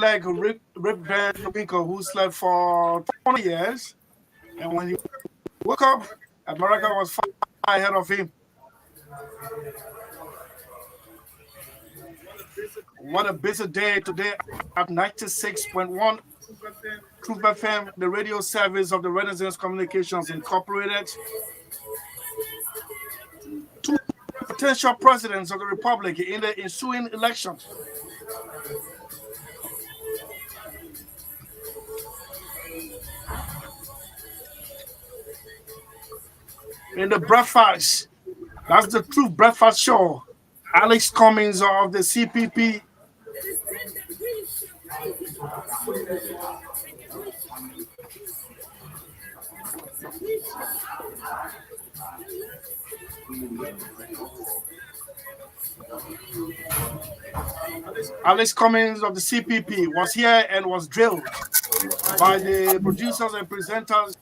like Rick Van Winkle, who slept for 20 years, and when he woke up, America was far ahead of him. What a busy day today at 96.1 Truth FM, the radio service of the Renaissance Communications Incorporated. Two potential presidents of the Republic in the ensuing election. In the breakfast, that's the Truth Breakfast Show. Alex Cummings of the CPP. Alex Cummings of the CPP was here and was drilled by the producers and presenters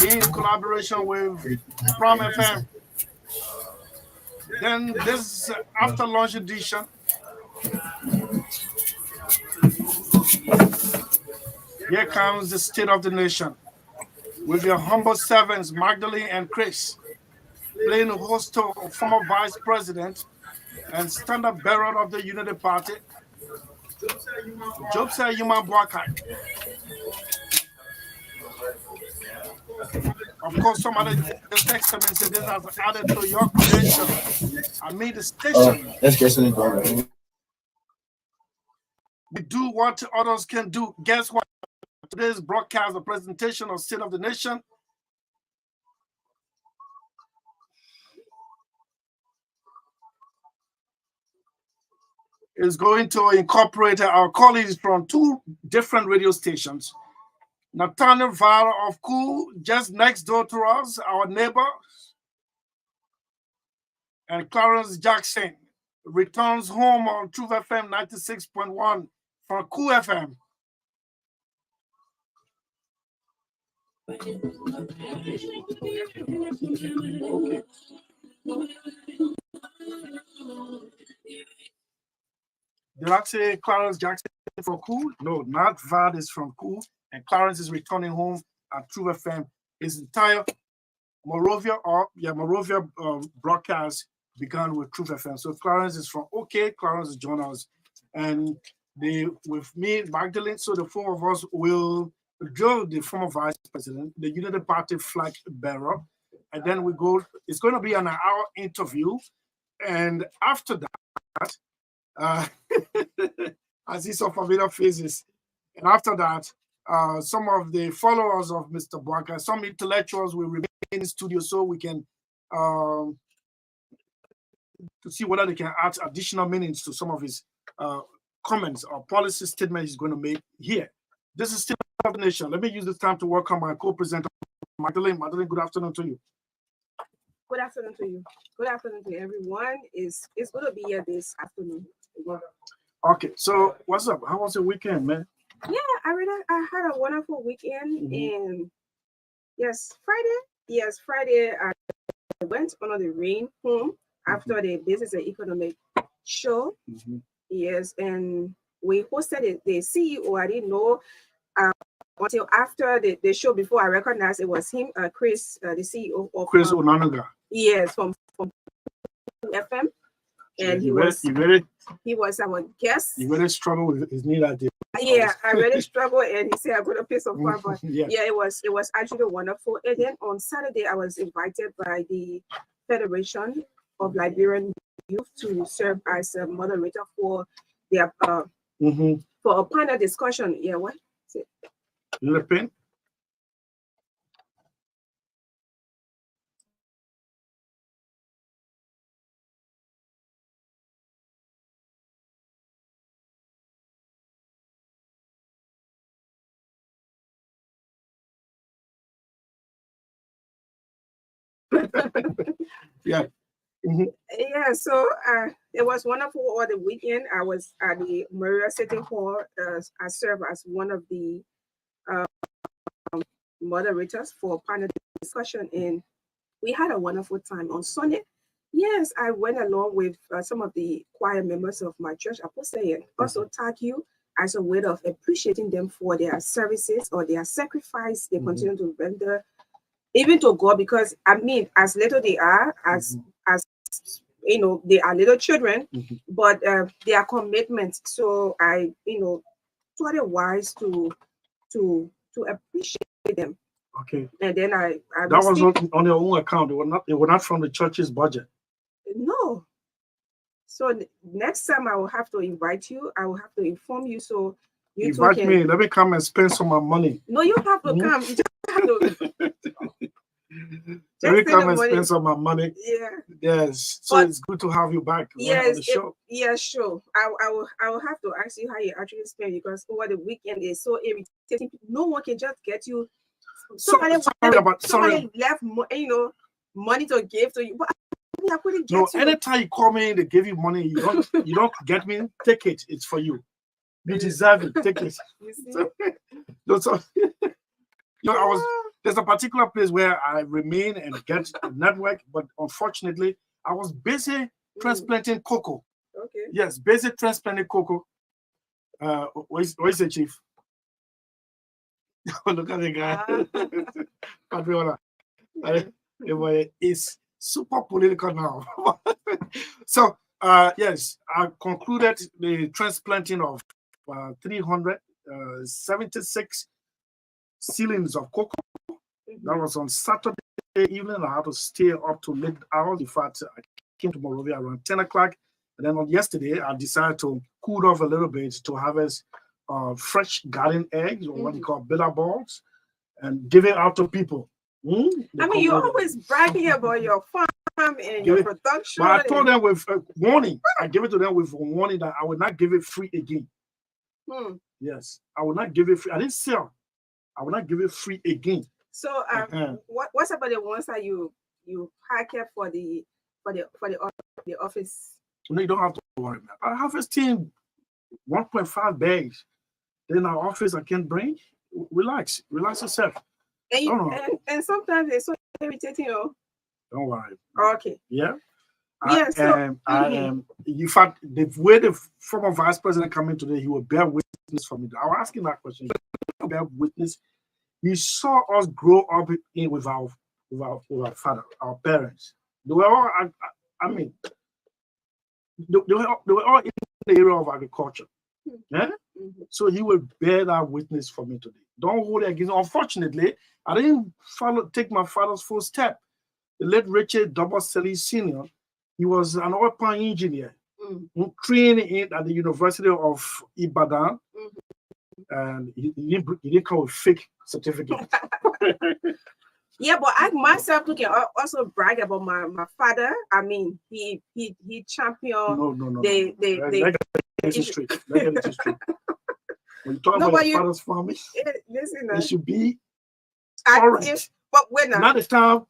in collaboration with Prom FM. Then this after lunch edition, here comes the State of the Nation with your humble servants Magdalene and Chris, playing host to former Vice President and standard bearer of the Unity Party, Jobsa Yuma Boakai. Of course, some other text and say this has added to your credential. I mean the station. Let's get something going. We do what others can do. Guess what? Today's broadcast, the presentation of State of the Nation, is going to incorporate our colleagues from two different radio stations. Nathaniel Vara of Cool, just next door to us, our neighbor, and Clarence Jackson returns home on Truth FM 96.1 from Cool FM. Did I say Clarence Jackson from Cool? No, not Vad is from Cool, and Clarence is returning home at Truth FM. His entire Moravia broadcast began with Truth FM. So Clarence is from OK, Clarence is joining us, and with me, Magdalene. So the four of us will drill the former vice president, the Unity Party flag bearer, and then we go. It's going to be an hour interview, and after that, I see some familiar faces, and after that, some of the followers of Mr. Boakai, some intellectuals will remain in the studio so we can to see whether they can add additional meanings to some of his comments or policy statements he's going to make here. This is State of the Nation. Let me use this time to welcome my co-presenter, Magdalene. Magdalene, good afternoon to you. Good afternoon to you. Good afternoon to everyone. It's going to be here this afternoon. Okay, so what's up? How was your weekend, man? Yeah, I had a wonderful weekend, and Friday I went under the rain home after the business and economic show. Yes, and we hosted the CEO. I didn't know until after the show before I recognized it was him, Chris, the CEO of Chris Onanaga. Yes, from FM. And he was our guest. He really struggled with his knee that day. Yeah, I really struggled, and he said I'm gonna pay some fun. But yeah, it was actually wonderful. And then on Saturday, I was invited by the Federation of Liberian Youth to serve as a moderator for their for a panel discussion. Yeah, what? Le Pen? Yeah. Yeah, so it was wonderful all the weekend. I was at the Maria City Hall. I served as one of the moderators for panel discussion, and we had a wonderful time on Sunday. Yes, I went along with some of the choir members of my church, Apostle. Also tag you as a way of appreciating them for their services or their sacrifice they continue to render, even to God, because I mean, as little they are, as you know, they are little children, but their commitment. So I, you know, thought it wise to appreciate them. Okay. And then I that was not on their own account. They were not from the church's budget. No. So next time I will have to invite you. I will have to inform you. So you invite can... me. Let me come and spend some of my money. No, you have to come. You just have to. Let me come and spend some of my money. Yeah. Yes. So it's good to have you back. Yes. On the show. Yes, sure. I will have to ask you how you actually spend, because over the weekend is so irritating. No one can just get you. Somebody left, you know, money to give to you. But I couldn't get you. Anytime you call me, they give you money. You don't get me. Take it. It's for you. You deserve it. Take it. You see? So, there's a particular place where I remain and get a network, but unfortunately, I was busy transplanting cocoa. Okay. Yes, busy transplanting cocoa. What is it, Chief? Look at the guy. Patriola. It's super political now. So, yes, I concluded the transplanting of 376 ceilings of cocoa. That was on Saturday evening. I had to stay up to late hours. In fact, I came to Monrovia around 10 o'clock. And then on yesterday, I decided to cool off a little bit to harvest fresh garden eggs, or what you call bitter balls, and give it out to people. I mean, you're always bragging about your farm and your production. But I told them with a warning. I gave it to them with a warning that I will not give it free again. Yes, I will not give it free. I didn't sell. I will not give it free again. So, what's about the ones that you pack up for the office? No, you don't have to worry. I have a team, 1.5 bags. Then our office I can bring. Relax yourself. And sometimes it's so irritating. Don't worry. Okay. Yeah. Yeah. I am. In fact, the way the former vice president coming today, he will bear witness for me. I was asking that question. He will bear witness. He saw us grow up with our father, our parents. They were all. I mean, they were all in the area of agriculture. Yeah. So he will bear that witness for me today. Don't hold it against. Unfortunately, I didn't take my father's full step. The late Richard SELLEE Sr., he was an oil palm engineer, trained at the University of Ibadan, and he didn't come with fake certificate. Yeah, but I myself can also brag about my father. I mean, he championed. No. Let's get it straight. When you talk about your father's farming, listen, it should be all right. But when not the time.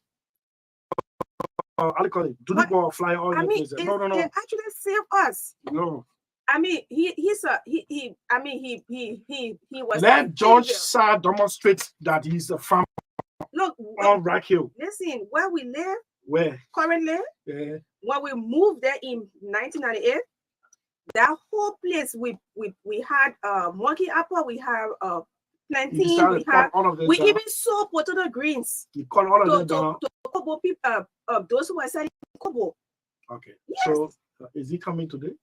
I call it. Do not go fly all I mean, no. It actually saved us. No. I mean, he was. Let George SAAH demonstrate that he's a farmer. Look, on Rack Hill. Listen, where we live. Where? Currently. Yeah. When we moved there in 1998, that whole place we had monkey apple, we have plantain, we even sold potato greens. You call all of them down. To Kobo people, those who are selling Kobo. Okay. Yes. So is he coming today?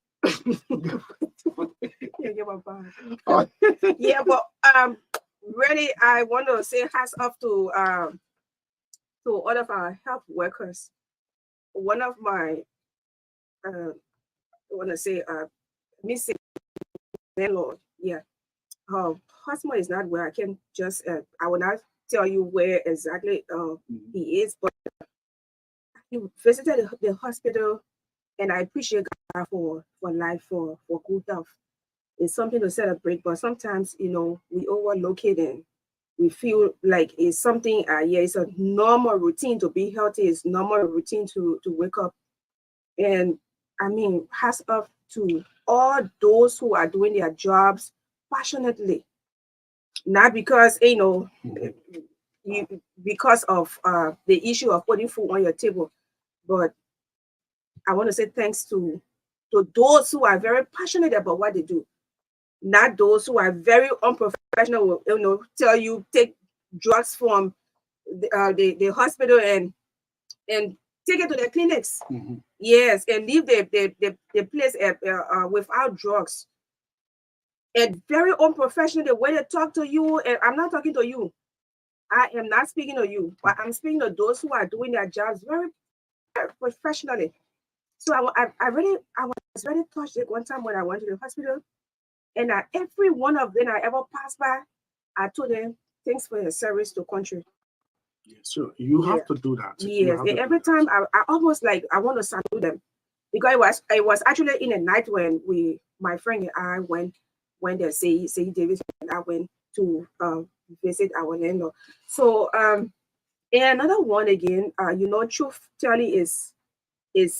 Yeah, but really, I want to say hats off to all of our health workers. One of my I want to say Miss Landlord, yeah. Her husband is not where I can just I will not tell you where exactly he is, but he visited the hospital, and I appreciate God for life, for good health. It's something to celebrate, but sometimes, you know, we overlook it and we feel like it's something, it's a normal routine to be healthy. It's normal routine to wake up. And I mean, hats off to all those who are doing their jobs passionately, not because, because of the issue of putting food on your table, but I want to say thanks to those who are very passionate about what they do. not those who are very unprofessional, you know, tell you take drugs from the hospital and take it to the clinics. Yes, and leave the place without drugs. And very unprofessional the way they talk to you. And I'm not talking to you. I am not speaking to you, but I'm speaking to those who are doing their jobs very, very professionally. So I was very touched one time when I went to the hospital, and every one of them I ever passed by, I told them, thanks for your service to country. Yeah, so you have to do that. Yes, and every time I almost like I want to salute them, because it was actually in the night when my friend and I went there, say Davis and I went to visit our landlord. So and another one again, you know, truth telling is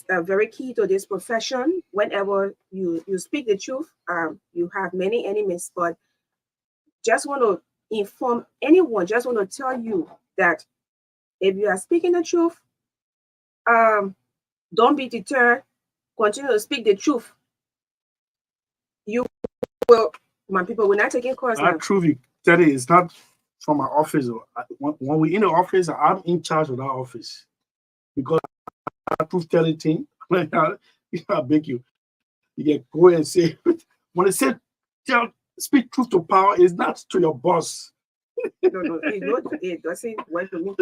very key to this profession. Whenever you speak the truth, you have many enemies, but just want to inform anyone, just want to tell you that if you are speaking the truth, don't be deterred. Continue to speak the truth. You will, my people, we're not taking calls now. That truth, Teddy, is not from my office. When we're in the office, I'm in charge of that office. Because that truth telling thing, I beg you, you can go and say, when they say speak truth to power, it's not to your boss. No, it doesn't work for me.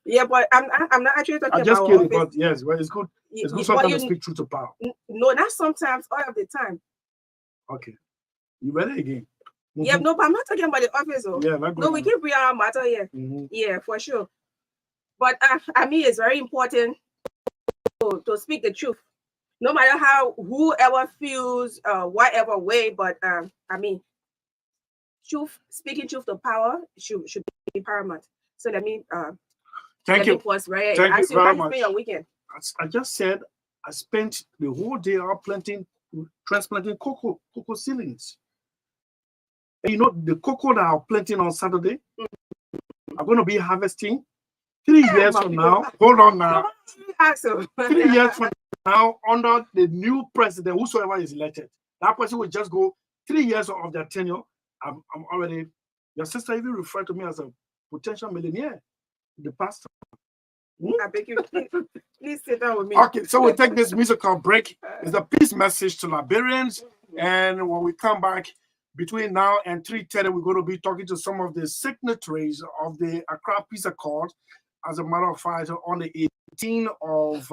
Yeah, but I'm not actually talking I'm just about kidding, office. but yes, well, it's good. It's good sometimes to speak truth to power. No, not sometimes, all of the time. Okay. You ready again? Yeah, no, but I'm not talking about the office. Though. Yeah, no, we keep our matter here. Yeah, for sure. But I mean, it's very important to speak the truth, no matter how whoever feels whatever way. But I mean, speaking truth to power should be paramount. So let me thank you. Right? Thank you very much. Your weekend? I just said I spent the whole day out transplanting cocoa seedlings. And you know the cocoa that I'm planting on Saturday, I'm going to be harvesting 3 years from now. Hold on now. 3 years from now, under the new president, whosoever is elected, that person will just go 3 years of their tenure. I'm already. Your sister even referred to me as a potential millionaire. The pastor. I beg you, please sit down with me. Okay, so we'll take this musical break. It's a peace message to Liberians. And when we come back, between now and 3:30, we're going to be talking to some of the signatories of the Accra Peace Accord. As a matter of fact, on the 18th of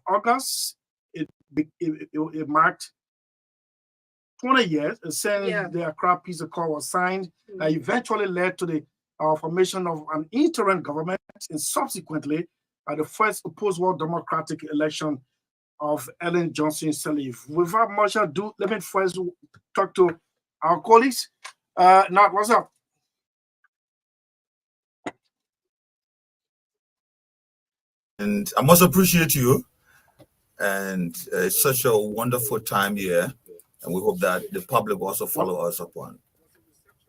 August, it marked 20 years since the Accra Peace Accord was signed. That eventually led to the formation of an interim government, and subsequently the first post-war democratic election of Ellen Johnson Sirleaf. Without much ado, let me first talk to our colleagues. Nat, what's up? And I must appreciate you. And it's such a wonderful time here. And we hope that the public will also follow us upon.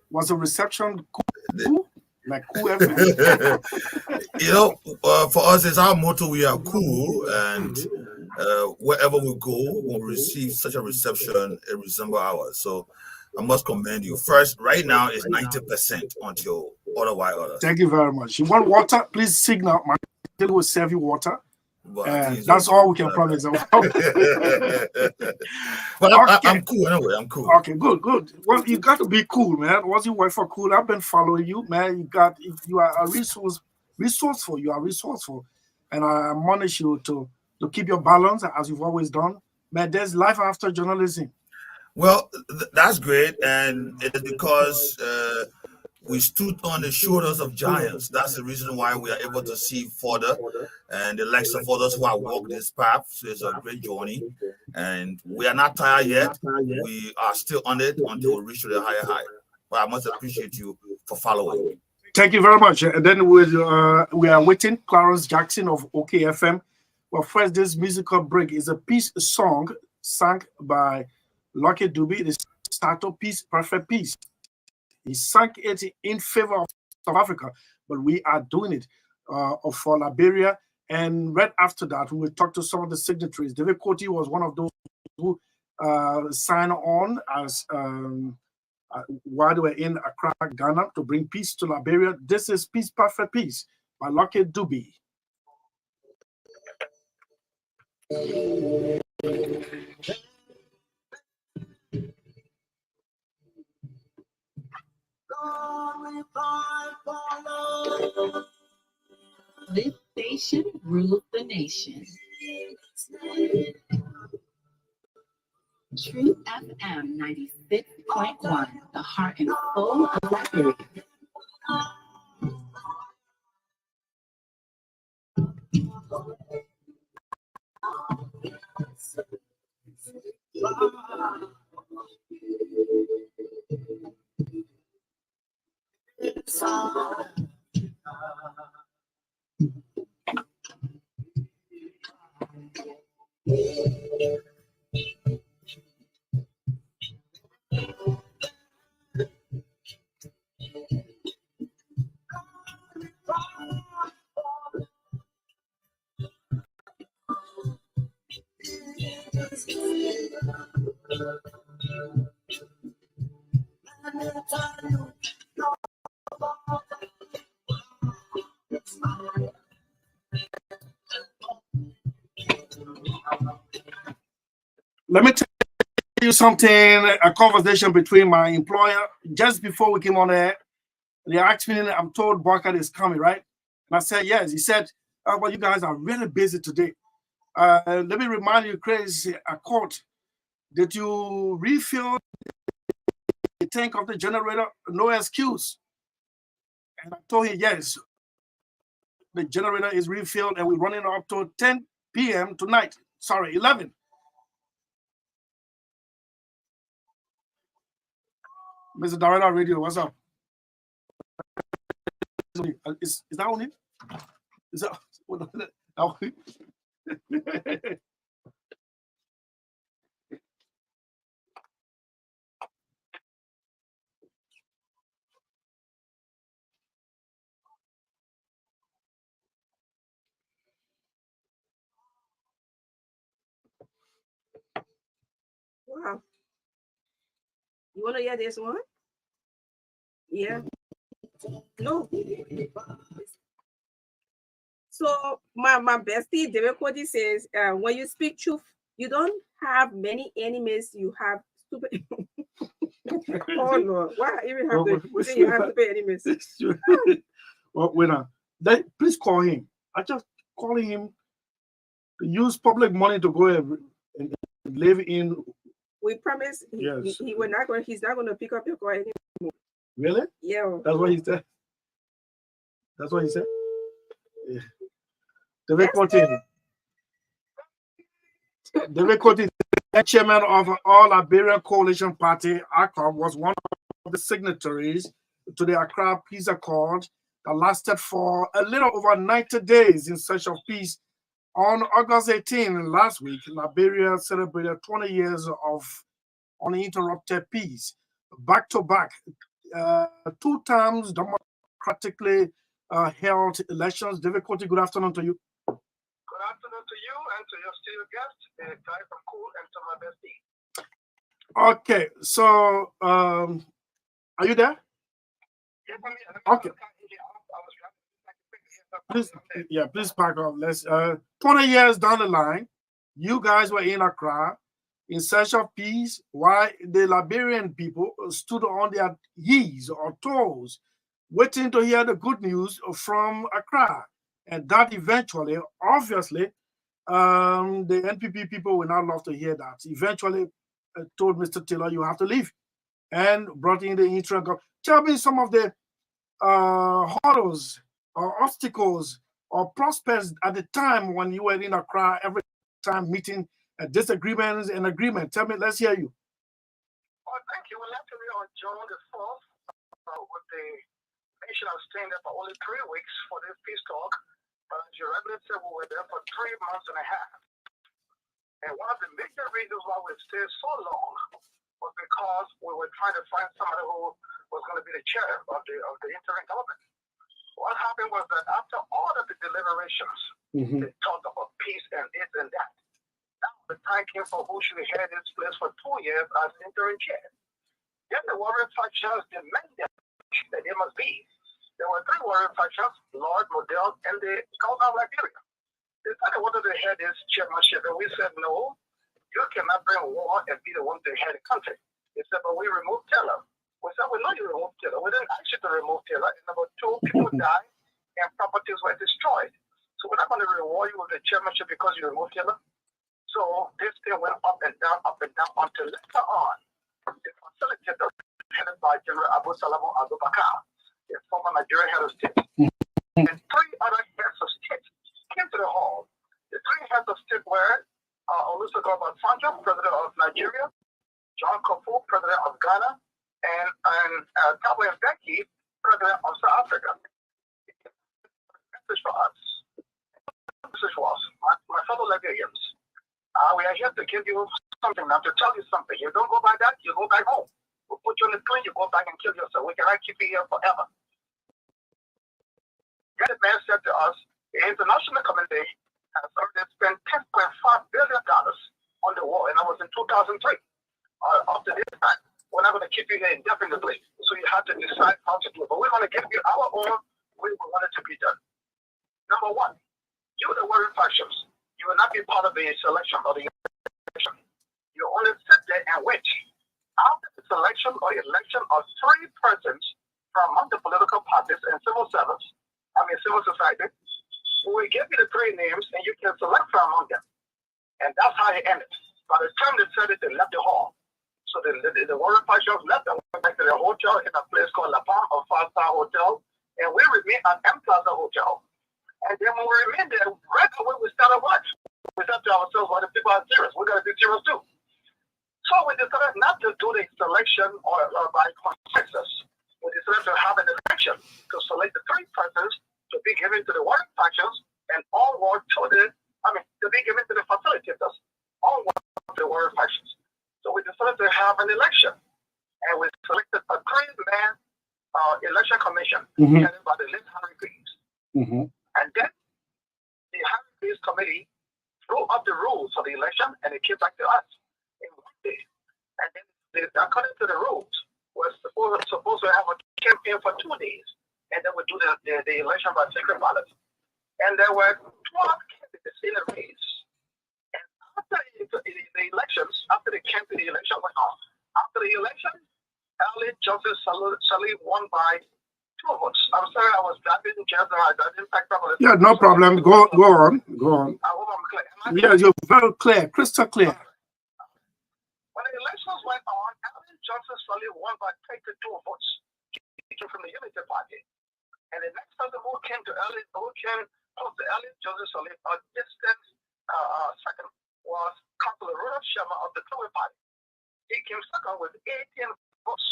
Was the reception cool? Like cool You know, for us, it's our motto, we are cool. And wherever we go, we'll receive such a reception, it resembles ours. So I must commend you. First, right now is 90% until otherwise. Thank you very much. You want water? Please signal. My dealer will serve you water. That's all we can promise. But I'm cool anyway. I'm cool. Okay, good. Well, you got to be cool, man. Once you work for cool, I've been following you, man. You are a resourceful. You are resourceful, and I admonish you to keep your balance as you've always done, man. There's life after journalism. Well, that's great, and it's because we stood on the shoulders of giants. That's the reason why we are able to see further, and the likes of others who have walked this path. So it's a great journey, and we are not tired yet. We are still on it until we reach to the higher high. But I must appreciate you for following. Thank you very much. And then we are waiting Clarence Jackson of OKFM. Well, first, this musical break is a peace song sung by Lucky Dube, the Stato Peace, Perfect Peace. He sang it in favor of South Africa, but we are doing it for Liberia. And right after that, we will talk to some of the signatories. David Coty was one of those who signed on as while they were in Accra, Ghana, to bring peace to Liberia. This is Peace, Perfect Peace by Lucky Dube. This station rules the nation. Truth FM 96.1, the heart and soul of Liberia. Let me tell you something, a conversation between my employer just before we came on air. They asked me, I'm told Barker is coming, right? And I said, yes. He said, well, you guys are really busy today. Let me remind you, Chris, a quote. Did you refill the tank of the generator? No excuse. And I told him, yes, the generator is refilled and we're running up to 10 p.m. tonight. Sorry, 11. Mr. Director Radio, what's up? Is that on him? Is that Wow. You want to hear this one? Yeah. No. So my bestie, David Cody, says, when you speak truth, you don't have many enemies, you have stupid. Oh no, why even have to say you have stupid enemies? Well, please call him. I just calling him to use public money to go and live in. We promise Yes. He's not going to pick up your call anymore. Really? Yeah. That's what he said. That's what he said. Yeah. David Cody. David Cody, the chairman of All Liberian Coalition Party, ACOB, was one of the signatories to the Accra Peace Accord that lasted for a little over 90 days in search of peace. On August 18, last week, Liberia celebrated 20 years of uninterrupted peace. Back to back, 2 times democratically held elections. David Cody, good afternoon to you. Good afternoon to you and to your studio guest, Guy from Cool, and to my bestie. Okay, so are you there? Yes, I'm Okay. here. Please back up. Let's 20 years down the line, you guys were in Accra in search of peace, while the Liberian people stood on their heels or toes, waiting to hear the good news from Accra. And that eventually, obviously, the NPP people will not love to hear that. Eventually told Mr. Taylor, you have to leave, and brought in the interim government. Tell me some of the hurdles or obstacles or prospects at the time when you were in Accra, every time meeting disagreements and agreement. Tell me, let's hear you. Well, thank you. Well, actually, on June the 4th, with the nation was staying there for only 3 weeks for this peace talk. But as your resident said, we were there for 3 months and a half. And one of the major reasons why we stayed so long was because we were trying to find somebody who was going to be the chair of the interim government. What happened was that after all of the deliberations, they talked about peace and this and that. Now the time came for who should head this place for 2 years as interim chair. Then the warrior factions demanded that there must be. There were 3 warrior factions, Lord, Model, and the Council of Liberia. They said they wanted to head this chairmanship, and we said, no, you cannot bring war and be the one to head the country. They said, but we removed Taylor. We said, we know you removed Taylor. We didn't ask you to remove Taylor. And number 2, people died and properties were destroyed. So we're not going to reward you with the chairmanship because you removed Taylor. So this thing went up and down until later on, the facilitator headed by General Abu Salamu Abu Bakar, the former Nigerian head of state, and 3 other heads of state came to the hall. The 3 heads of state were Olusegun Obasanjo, president of Nigeria, John Kufuor, president of Ghana, and Thabo Mbeki, president of South Africa. Message for us. Message was, my fellow Liberians, we are here to give you something now, to tell you something. You don't go by that, you go back home. We'll put you on the plane, you go back and kill yourself. We cannot keep you here forever. That man said to us, the international community has already spent $10.5 billion on the war, and that was in 2003. Up to this time, we're not going to keep you here indefinitely. So you have to decide how to do it. But we're going to give you our own way we want it to be done. Number 1, you, the warring factions, you will not be part of the selection or the election. You only sit there and wait. After the selection or election of 3 persons from among the political parties and civil society, we will give you the 3 names and you can select from among them. And that's how it ended. By the time they said it, they left the hall. So the warring factions left and went back to their hotel in a place called La Palme, a 5-star hotel, and we remained at M Plaza Hotel. And then when we remained there, right away we started what? We said to ourselves, well, the people are serious. We got to be serious too. So we decided not to do the selection or by consensus. We decided to have an election to select the 3 persons to be given to the warring factions and all were to be given to the facilitators, all were to the warring factions. So we decided to have an election, and we selected a 3-man election commission headed by the late Harry Peace. And then the Harry Peace committee drew up the rules for the election, and it came back to us in 1 day. And then, according to the rules, we're supposed to have a campaign for 2 days, and then we do the election by secret ballot. And there were 12 candidates in the race. And after the elections, after the campaign, the election went on. After the election, Ellie Joseph SAAH won by 2 votes. I'm sorry, I was driving just now. I didn't pack properly. Yeah, no problem. Go on. I hope I'm clear. Yeah, you're very clear, crystal clear. When the elections went on, Ellie Joseph SAAH won by 32 votes from the Unity Party. And the next person who came to Ellie Joseph SAAH, a distant second, was Councillor Rudolph Sherman of the Tory Party. He came second with 18 votes.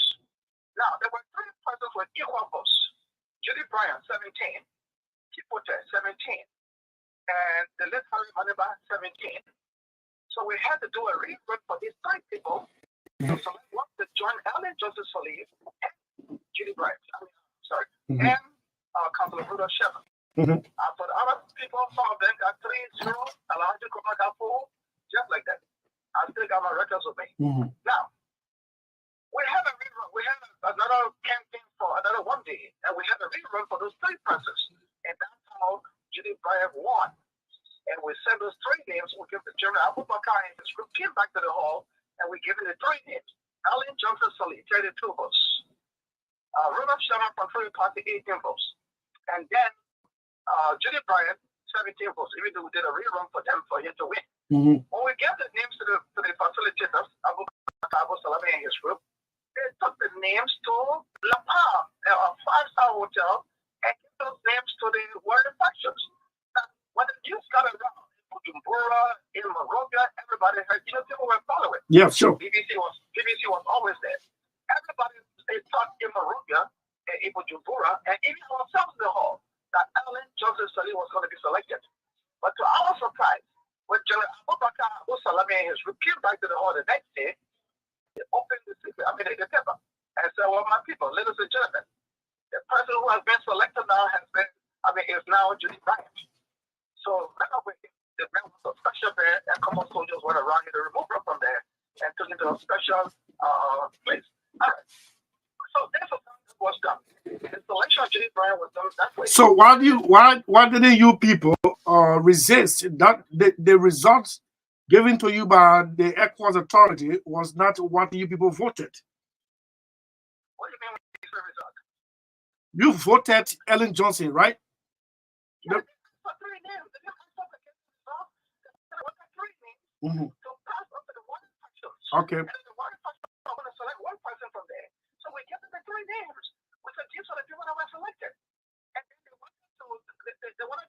Now, there were 3 persons with equal votes. Judy Bryant, 17. Kipote, 17. And the late Harry Maniba, 17. So we had to do a rerun for these 3 people to select one to join Ellie Joseph SAAH and Judy Bryant. And Councillor Rudolph Sherman. For the other people, some of them got 3-0, Elijah Kuma got 4, just like that. I still got my records with me. Now, we had a rerun. We had another campaign for another 1 day, and we had a rerun for those 3 persons. And that's how Judy Bryant won. And we sent those 3 names. We gave the General Abu Bakar and his group came back to the hall, and we gave him the 3 names. Ellie Joseph SAAH, 32 votes. Rudolph Sherman from Tory Party, 18 votes. And then Judy Bryant, 17 votes, even though we did a rerun for them for him to win. When we gave the names to the facilitators, Abu Salami and his group, they took the names to La Palme, a 5-star hotel, and gave those names to the warring factions. Now, when the news got around, in Bujumbura, in Monrovia, everybody heard, people were following. Yeah, sure. BBC was always there. Everybody thought in Monrovia, in Bujumbura, and even ourselves in the hall, that Ellie Joseph SAAH was going to be selected. But to our surprise, when General Abu Bakar and his group came back to the hall the next day, they opened the paper and said, well, my people, ladies and gentlemen, the person who has been selected now is now Judy Bryant. So right away, the man was a special bed, and common soldiers went around here to remove her from there and took it to a special place. All right. So that's what was done. The selection of Judy Bryant was done that way. So why didn't you people resist that the results given to you by the ECOWAS authority was not what you people voted? What do you mean when you say result? You voted Ellen Johnson, right? Yeah, for 3 names. They didn't ask us against the result. There were 3 names to pass up to the one faction. Okay. And the one faction was going to select one person from there. So we kept the 3 names. We said, these are the people that were selected. And then they wanted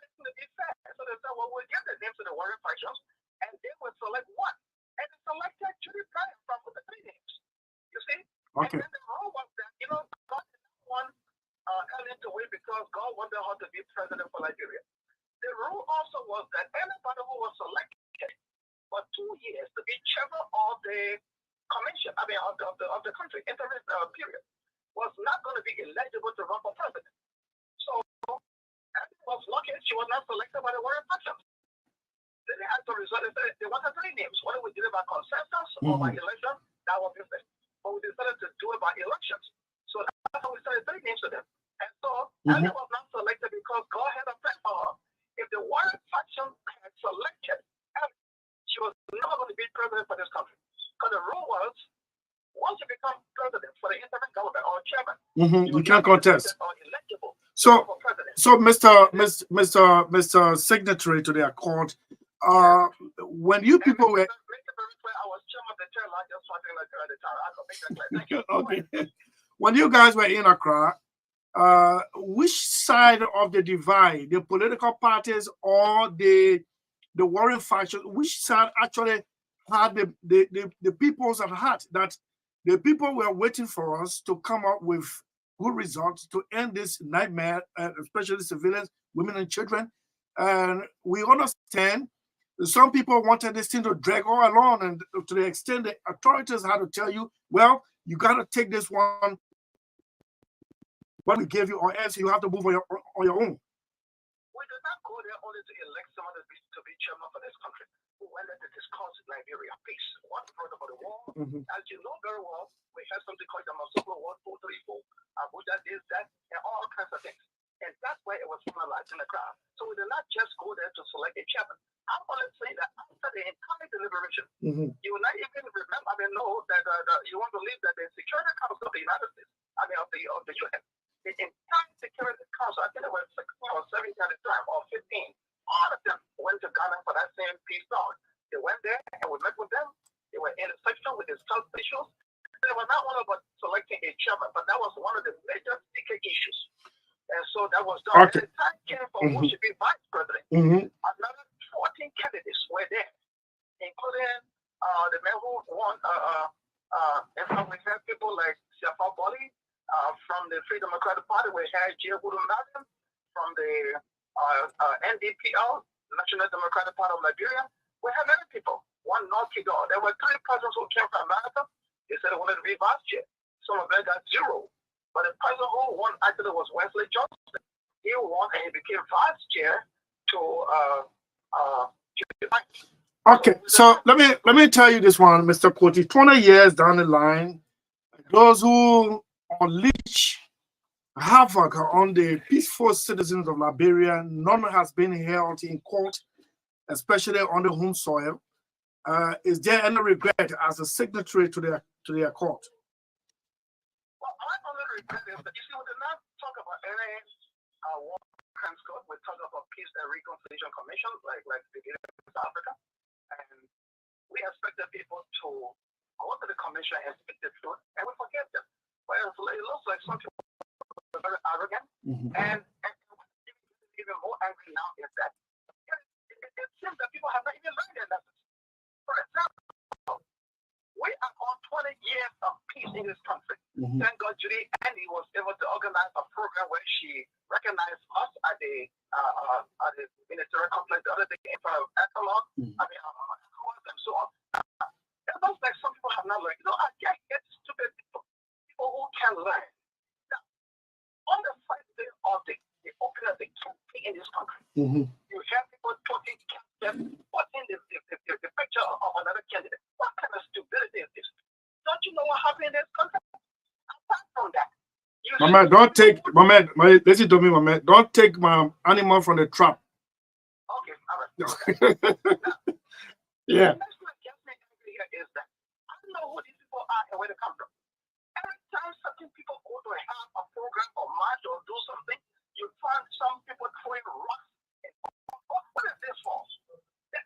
to be fair. So they said, well, we'll give the names to the warring factions, and they will select one. And they selected Judy Bryant from the 3 names. You see? Okay. And then the rule was that, God did not want Ellen to win because God wanted her to be president for Liberia. The rule also was that anybody who was selected for 2 years to be chairman of the commission, of the country, interim period, was not going to be eligible to run for president. So, Ellen was lucky she was not selected by the warring factions. Then they had to result. They wanted 3 names. Whether we did it by consensus or by election, that was different. But we decided to do it by elections. So that's how we started 3 names to them. And so Ellen was not selected because God had a plan for her. If the warring faction had selected Ellen, she was never going to be president for this country. Because the rule was, once you become president for the interim government or chairman, you can't contest. Or eligible So, for president. so Mr. Signatory to the accord, when you people were I was chairman of the chair, like just something like at the time. I can make that clear. Thank you. okay. When you guys were in Accra, which side of the divide, the political parties or the warring faction, which side actually had the peoples at heart, that the people were waiting for us to come up with good results to end this nightmare, especially civilians, women and children? And we understand some people wanted this thing to drag all along, and to the extent the authorities had to tell you, well, you got to take this one, what we gave you, or else you have to move on your own. We did not go there only to elect someone to be chairman for this country. We went there to discuss Liberia peace. One brought about the war. As you know very well, we have something called the Masoko War 234, Abuja this, that, and all kinds of things. And that's where it was finalized in the crowd. So we did not just go there to select a chairman. I'm only saying that after the entire deliberation, you will not even remember, know that you won't believe that the Security Council of the United States, of the UN, the entire Security Council, I think it was 16 or 17 at the time, or 15, all of them went to Ghana for that same peace talk. They went there and we met with them. They were in a section with discussed issues. They were not only about selecting a chairman, but that was one of the major sticky issues. And so that was done. Okay. And the time came for who should be vice president. Another 14 candidates were there, including the man who won. And so we had people like Siafa Boli from the Free Democratic Party. We had Jia Madam from the NDPL, National Democratic Party of Liberia. We had many people. One North Kidal. There were 3 persons who came from America. They said they wanted to be vice chair. Some of them got 0. But the person who won actually was Wesley Johnson. He won and he became vice chair to Okay, so let me tell you this one, Mr. Koti. 20 years down the line, those who unleash havoc on the peaceful citizens of Liberia, none has been held in court, especially on the home soil. Is there any regret as a signatory to the accord? Well, I only regret is that, you see, we did not talk about any war crimes court. We talk about peace and reconciliation commission, like the South Africa. And we expected people to go to the commission and speak the truth, and we forget them. But it looks like some people are very arrogant, and even more angry now is that it seems that people have not even learned their lessons. For example, we are on 20 years of peace in this country. Thank God Judy Andy was able to organize a program where she recognized us at the military complex the other day in front of Ecolog, and so on. It looks like some people have not learned. I can't get stupid people who can learn. Now, on the first day of the opening of the campaign in this country, you have people talking Mama, don't take, Mama, listen to me, Mama. Don't take my animal from the trap. Okay, all right. Yeah. That's what gets me angry here is that I don't know who these people are and where they come from. Every time certain people go to have a program or march or do something, you find some people throwing rocks. What is this for?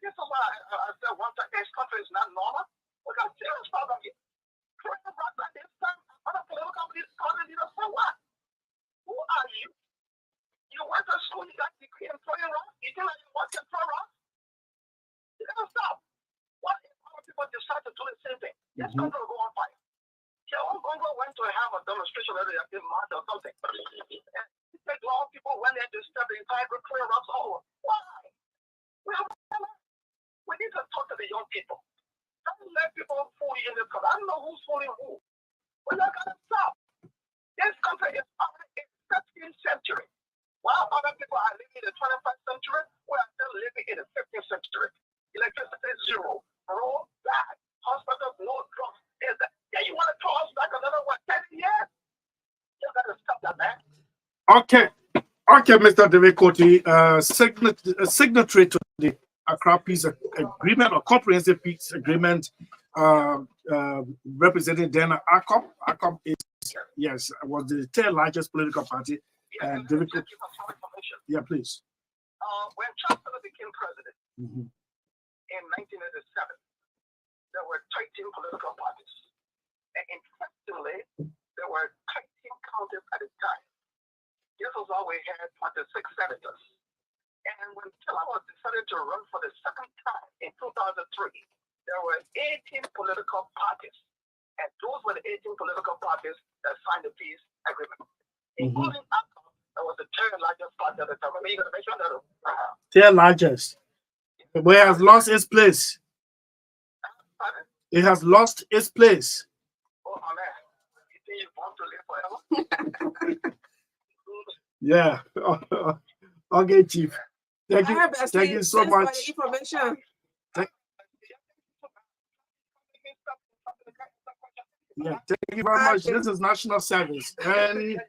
This is why I said once this country is not normal. We got a serious problem here. Throwing rocks at this time, other political companies calling leaders for what? Who are you? You went to school, you got a degree in throwing rocks? You think like you want to throw rocks? You gotta stop. What if other people decide to do the same thing? This country will go on fire. Congo went to have a demonstration whether they did march or something. And he said all people went there to step the entire group clear rocks all over. Why? We need to talk to the young people. Don't let people fool you in this country. I don't know who's fooling who. We're not gonna stop. This country is already in the 15th century. While other people are living in the 21st century, we are still living in the 15th century. Electricity is zero. Road bad. Hospitals, no drugs. Yeah, you want to toss back another 10 years? You gotta stop that, man. Okay. Okay, Mr. David Koti, signatory to the Accra Peace Agreement or Comprehensive Peace Agreement, representing then ACOP. ACOP is, yes, was the third largest political party. Yeah, David thank Koti. you for some information. Yeah, please. When Chancellor became president in 1987, there were 13 political parties. And interestingly, there were 13 counties at the time. This was all we had 26 senators. And when Taylor was decided to run for the second time in 2003, there were 18 political parties. And those were the 18 political parties that signed the peace agreement, including ACOP, that was the third largest party at the time. I mean, you got to make sure that Third largest. But it has lost its place. It has lost its place. oh man, you think you want to live forever? Yeah. Okay, Chief. Thank you. Thank you so much. For the information. Yeah, thank you very much. This is national service. And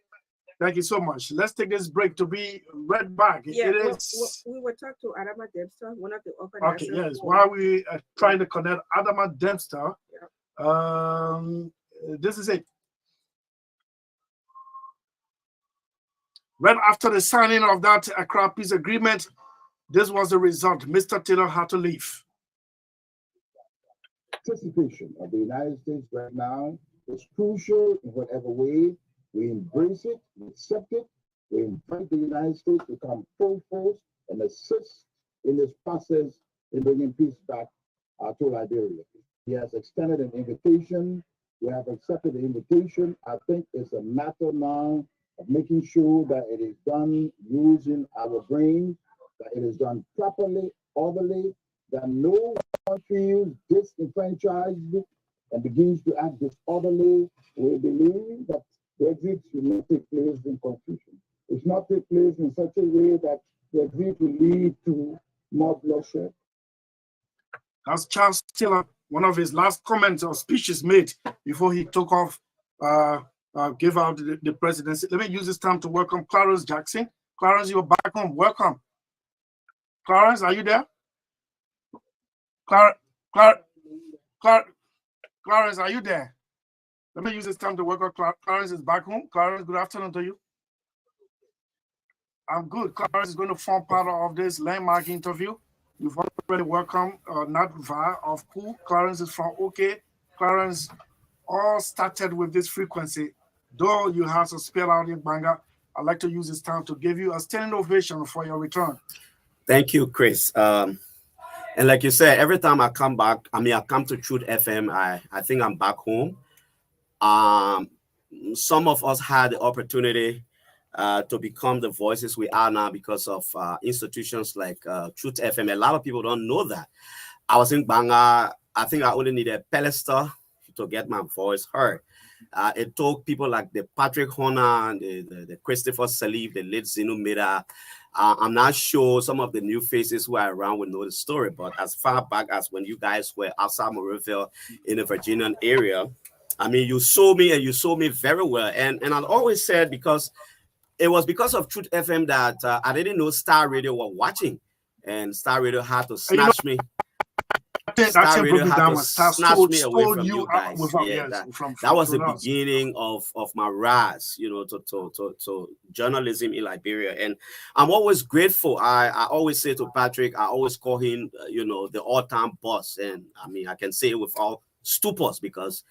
thank you so much. Let's take this break to be right back. Yeah, it is. we will talk to Adama Dempster, one of the organizers. Okay, yes. While we are trying to connect Adama Dempster, this is it. Right after the signing of that Accra Peace Agreement, this was the result. Mr. Taylor had to leave. Participation of the United States right now is crucial in whatever way. We embrace it, we accept it, we invite the United States to come full force and assist in this process in bringing peace back to Liberia. He has extended an invitation. We have accepted the invitation. I think it's a matter now of making sure that it is done using our brain, that it is done properly, orderly, that no one feels disenfranchised and begins to act disorderly. We believe that the exit should not take place in confusion. It should not take place in such a way that the exit will lead to more bloodshed. That's Charles Taylor, one of his last comments or speeches made before he took off, gave out the presidency. Let me use this time to welcome Clarence Jackson. Clarence, you're back home. Welcome. Clarence, are you there? Clarence, are you there? Let me use this time to welcome Clarence is back home. Clarence, good afternoon to you. I'm good. Clarence is going to form part of this landmark interview. You've already welcomed Natva of Cool. Clarence is from OK. Clarence all started with this frequency. Though you have to spell out in Banga, I'd like to use this time to give you a standing ovation for your return. Thank you, Chris. And like you said, every time I come back, I come to Truth FM, I think I'm back home. Some of us had the opportunity to become the voices we are now because of institutions like Truth FM. A lot of people don't know that. I was in Banga. I think I only needed a pedestal to get my voice heard. It took people like the Patrick Horner, the Christopher SELLEE, the late Zinu Mira. I'm not sure some of the new faces who are around will know the story, but as far back as when you guys were outside Moreville in the Virginian area, I mean, you saw me and you saw me very well. And I've always said, because it was because of Truth FM that I didn't know Star Radio were watching, and Star Radio had to snatch me. Star Radio had to snatch me away from you guys. Yeah, that was the beginning of my rise, you know, to journalism in Liberia. And I'm always grateful. I always say to Patrick, I always call him, you know, the all-time boss. And I mean, I can say it with all stupors, because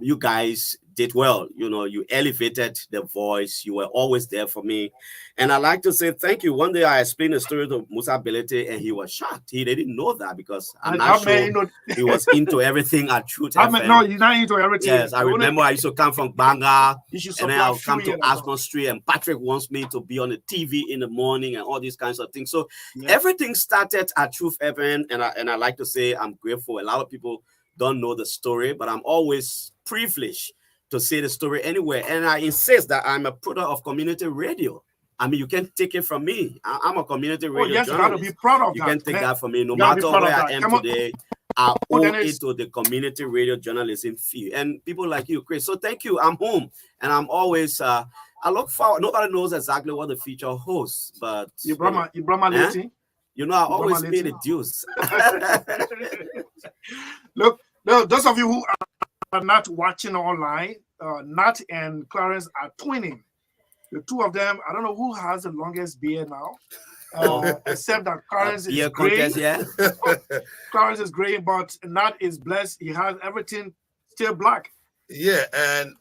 you guys did well. You know, you elevated the voice. You were always there for me. And I like to say thank you. One day I explained the story to Musa Belete and he was shocked. He didn't know that, because I'm not sure he was into everything at Truth FM. No, he's not into everything. Yes, I remember I used to come from Banga, and then I'll come to Aston Street, and Patrick wants me to be on the TV in the morning and all these kinds of things. So everything started at Truth FM, and I like to say I'm grateful. A lot of people don't know the story, but I'm always privileged to say the story anywhere. And I insist that I'm a product of community radio. I mean, you can't take it from me. I'm a community radio journalist. You got to be proud of that. You can't take that from me. No matter where I am today, I owe it to the community radio journalism field. And people like you, Chris. So thank you. I'm home. And I'm always, I look forward. Nobody knows exactly what the future holds, but you brought my lady. You know, I always pay the dues. Look, those of you who are not watching online, Nat and Clarence are twinning. The two of them, I don't know who has the longest beard now, except that Clarence is gray. Clarence is gray, but Nat is blessed. He has everything still black. Yeah, and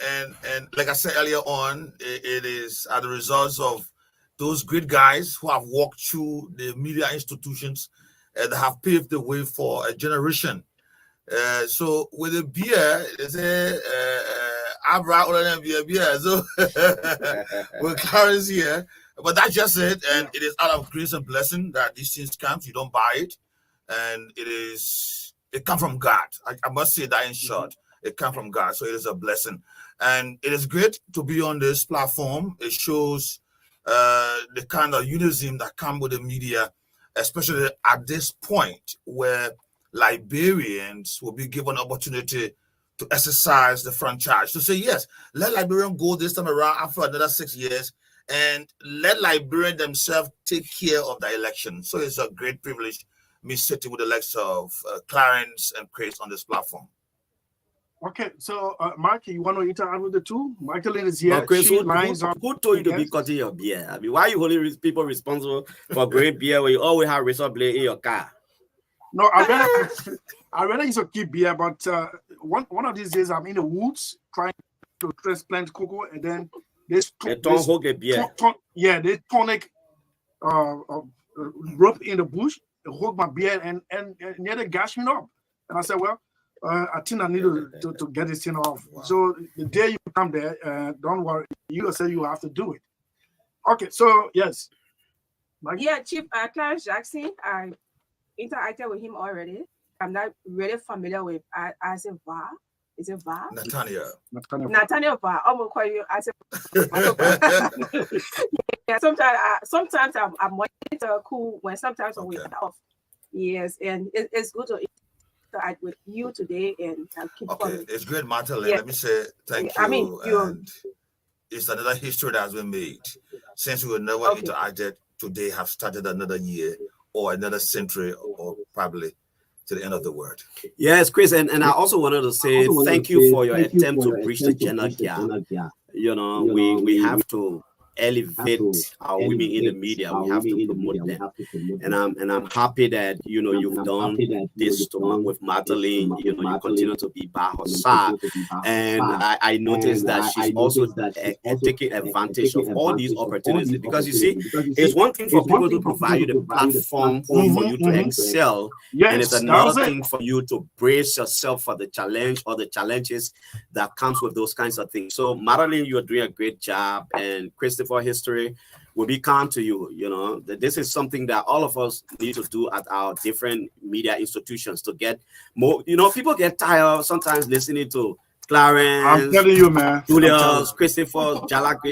like I said earlier on, it is as a result of those great guys who have walked through the media institutions and have paved the way for a generation. So with a beer, they say, so with Clarence here, but that's just it. And it is out of grace and blessing that these things come. You don't buy it, and it comes from God. I must say that in short, it comes from God. So it is a blessing, and it is great to be on this platform. It shows the kind of unison that comes with the media, especially at this point where Liberians will be given opportunity to exercise the franchise, to say, yes, let Liberian go this time around after another 6 years, and let Liberian themselves take care of the election. So it's a great privilege, me sitting with the likes of Clarence and Chris on this platform. Okay, so Mark, you want to interact with the two? Magdalene is here. Chris, who told you to be cutting your beer? I mean, why are you holding people responsible for growing beer when you always have razor blade in your car? No, I rather used to keep beer, but one of these days I'm in the woods trying to transplant cocoa, and then they tonic rope in the bush, they hold my beer and near they gash me up. And I said, well, I think I need to get this thing off. Wow. So the day you come there, don't worry, you say you have to do it. Okay, so yes. Yeah, Chief Clarence Jackson, I interacted with him already. I'm not really familiar with as in VAR. Is it VAR? Nathaniel VAR. I'm gonna call you as yeah. Sometimes I'm monitor cool when sometimes when we're off. Yes, and it's good to interact with you today and keep okay. It's great, Magdalene. Let me say thank you. I mean, it's another history that has been made since we were never interacted. Today have started another year or another century, or probably to the end of the world. Yes, Chris, and I also wanted to say thank you for your attempt to bridge the gender gap. You know, we have to elevate our women in the media. We have to promote them, and I'm happy that you've done this with Magdalene. You continue to be by her side, and I noticed that she's also taking advantage of all these opportunities, because you see, it's one thing for people to provide you the platform for you to excel, and it's another thing for you to brace yourself for the challenge or the challenges that comes with those kinds of things. So Magdalene, you're doing a great job, and Christopher, history will be kind to you. This is something that all of us need to do at our different media institutions to get more. People get tired sometimes listening to Clarence, I'm telling you, man, Julius, Christopher, Jalak.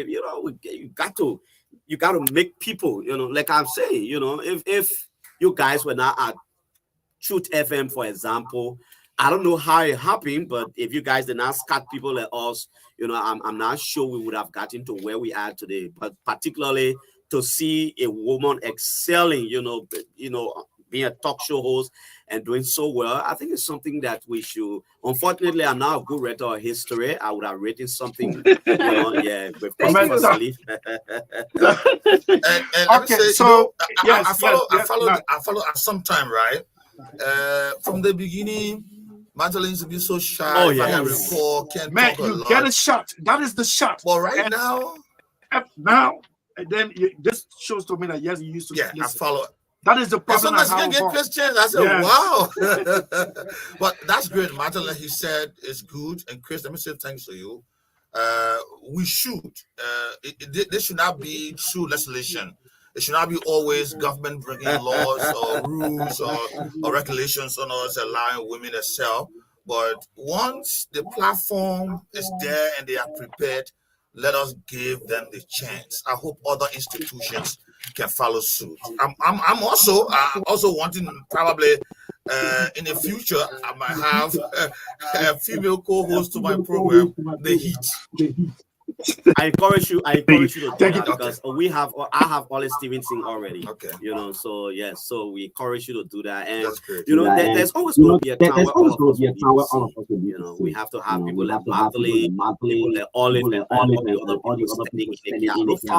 You got to make people, like I'm saying, if you guys were not at Truth FM, for example, I don't know how it happened, but if you guys did not scat people like us, you know, I'm not sure we would have gotten to where we are today. But particularly to see a woman excelling, you know, being a talk show host and doing so well, I think it's something that we should. Unfortunately, I'm not a good reader of history. I would have written something, you know, yeah, with Christopher SELLEE. Okay, so I follow at some time, right? From the beginning, Magdalene used to be so shy. Oh, yeah. I recall, can't Man, talk a you lot. get a shot. That is the shot. But right And now, and then this shows to me that yes, you used to. yeah, listen. I follow. That is the And problem. sometimes you can get Christians. I said, Yes. wow. But that's great. Magdalene, he said, is good. And Chris, let me say thanks to you. We should. This should not be through legislation. It should not be always government bringing laws or rules or regulations on us allowing women to sell. But once the platform is there and they are prepared, let us give them the chance. I hope other institutions can follow suit. I'm also wanting probably in the future I might have a female co-host to my program, The Heat. I encourage you to do that because I have Ollie Stevenson already. Okay. You know, so yes, so we encourage you to do that. And That's great. you know, there's always going to be a time where all of us will be, you know, we have to have people like Magdalene, people like Olive, and all the other people standing in the gap.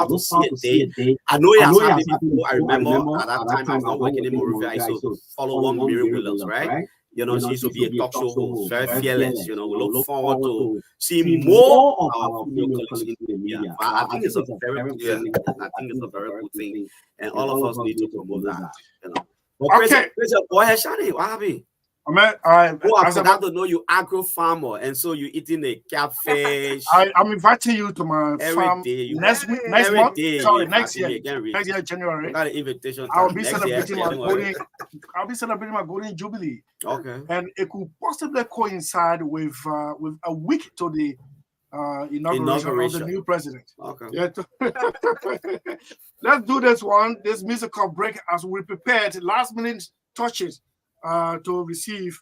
Look forward to see a day. I know it has happened before. I remember at that time I was not working in Monrovia. I used to follow one Mary Williams, right? You know, she used to be a talk show host, very fearless. You know, we look forward to seeing more of our female colleagues in the media. I think it's a very good thing. I think it's a very good thing, and all of us need to promote that. You know. But Okay. Go ahead, Shani. What happened? I forgot to know you agro farmer, and so you eating a catfish. I'm inviting you to my farm day. next month. Sorry, next year, January. Got an invitation. I'll be celebrating my golden jubilee. Okay. And it could possibly coincide with a week to the inauguration of the new president. Okay. Yeah. Let's do this musical break as we prepared last-minute touches to receive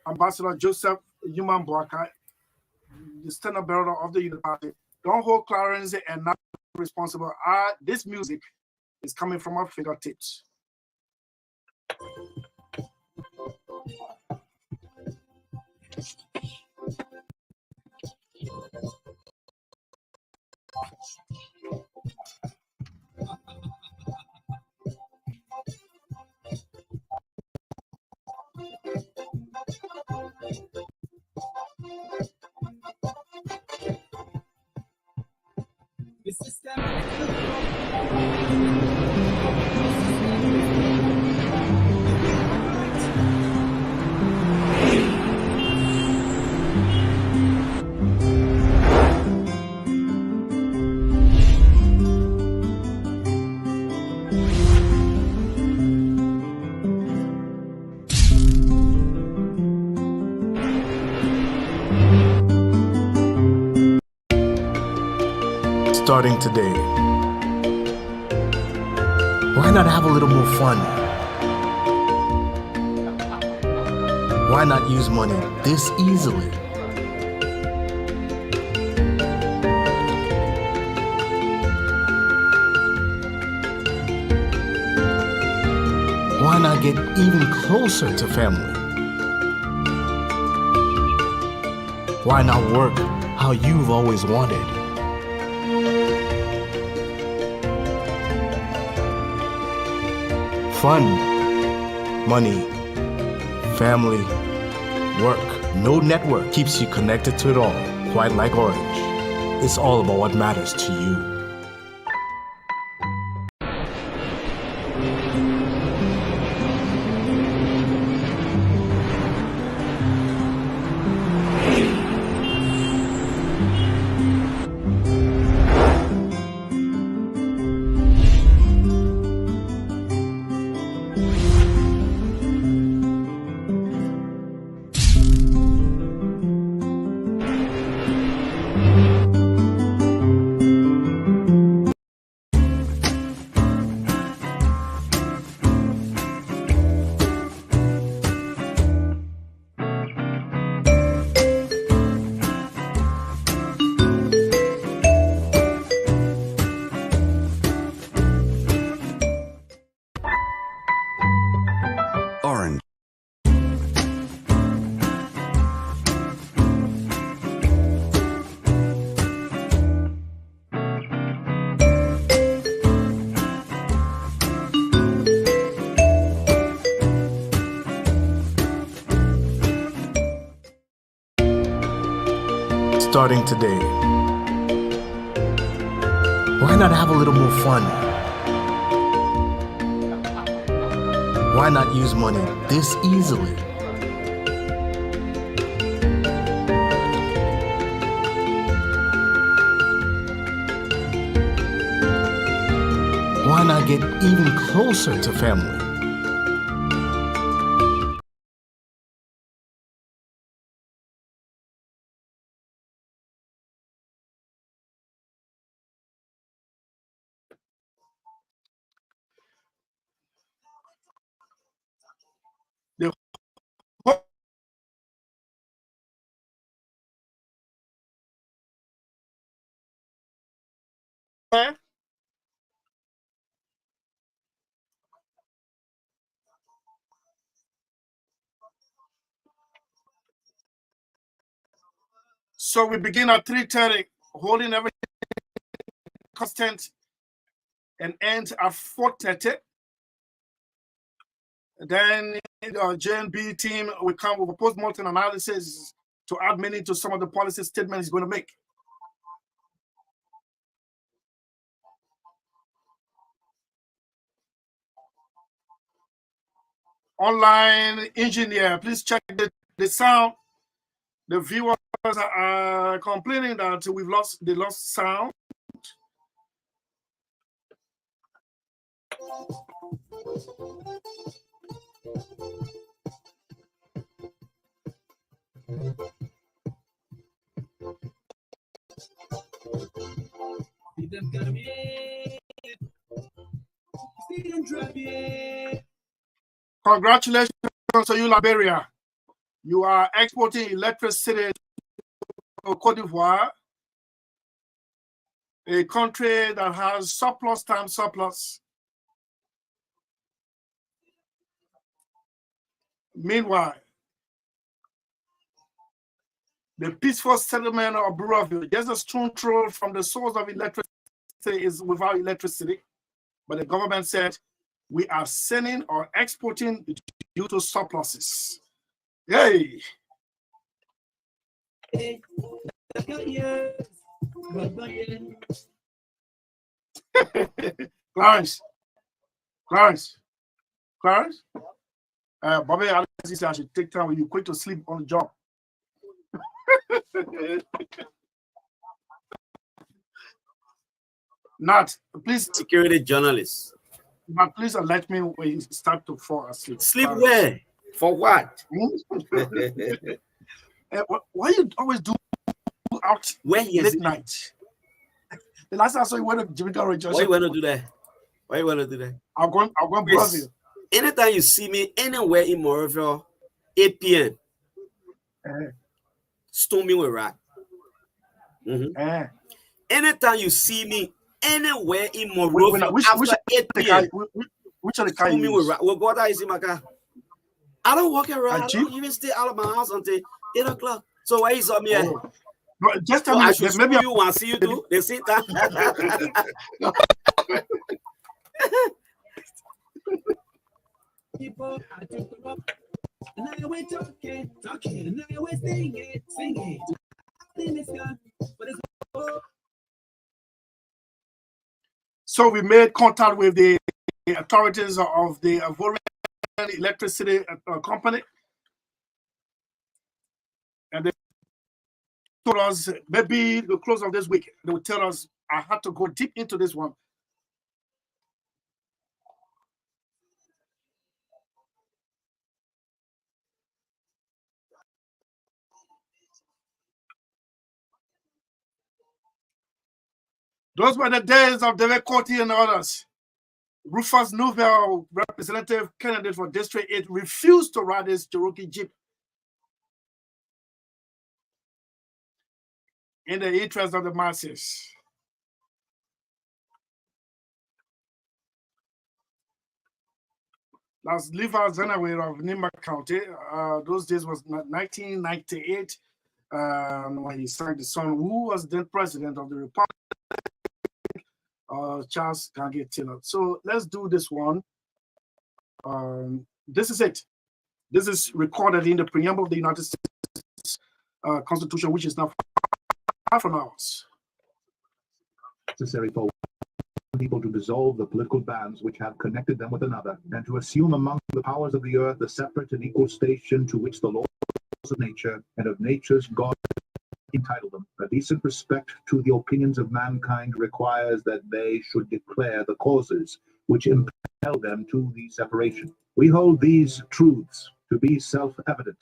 Ambassador Joseph Yuman Boakai, the standard bearer of the Unity Party. Don't hold Clarence and not responsible. This music is coming from our fingertips. The system. Starting today, why not have a little more fun? Why not use money this easily? Why not get even closer to family? Why not work how you've always wanted? Fun, money, family, work. No network keeps you connected to it all, quite like Orange. It's all about what matters to you. starting today. Why not have a little more fun? Why not use money this easily? Why not get even closer to family? So we begin at 3:30, holding everything constant, and end at 4:30. Then the JNB team will come with a post-mortem analysis to add meaning to some of the policy statements he's going to make. Online engineer, please check the sound. The viewers are complaining that they lost sound. Congratulations to you, Liberia. You are exporting electricity to Cote d'Ivoire, a country that has surplus times surplus. Meanwhile, the peaceful settlement of Buraville, just a stone throw from the source of electricity, is without electricity. But the government said, we are sending or exporting due to surpluses. Yay! Clarence. Bobby Alex said I should take time when you quit to sleep on the job. Not, please. Security journalists. But please let me when you start to fall asleep. Sleep where? For what? Why you always do out late night? The last time I saw you went to Jamaica Rejoice. Why you want to do that? Why you want to do that? I'm going to Brazil. Anytime you see me anywhere in Moravia, 8 p.m., stone me with rat. Anytime you see me anywhere in Moravia after 8 p.m., which of the car you use? Well, God, I see my car. I don't walk around. I don't even stay out of my house until 8 o'clock. So why you saw me at? No, just tell me. I should maybe you want to see you too. The same time. People are talking about, and now we're talking, and now we're singing. So we made contact with the authorities of the Ivorian electricity company, and they told us maybe the close of this week they would tell us. I had to go deep into this one. Those were the days of David Coty and others. Rufus Nouvel, representative candidate for District 8, refused to ride his Cherokee Jeep in the interest of the masses. That's Levi Zenaway of Nimba County. Those days was 1998 when he signed the son, who was then president of the Republic, Charles Gange Taylor. So let's do this one. This is it. This is recorded in the preamble of the United States Constitution, which is now half an hour. Necessary for people to dissolve the political bands which have connected them with another, and to assume among the powers of the earth the separate and equal station to which the laws of nature and of nature's God entitle them. A decent respect to the opinions of mankind requires that they should declare the causes which impel them to the separation. We hold these truths to be self-evident,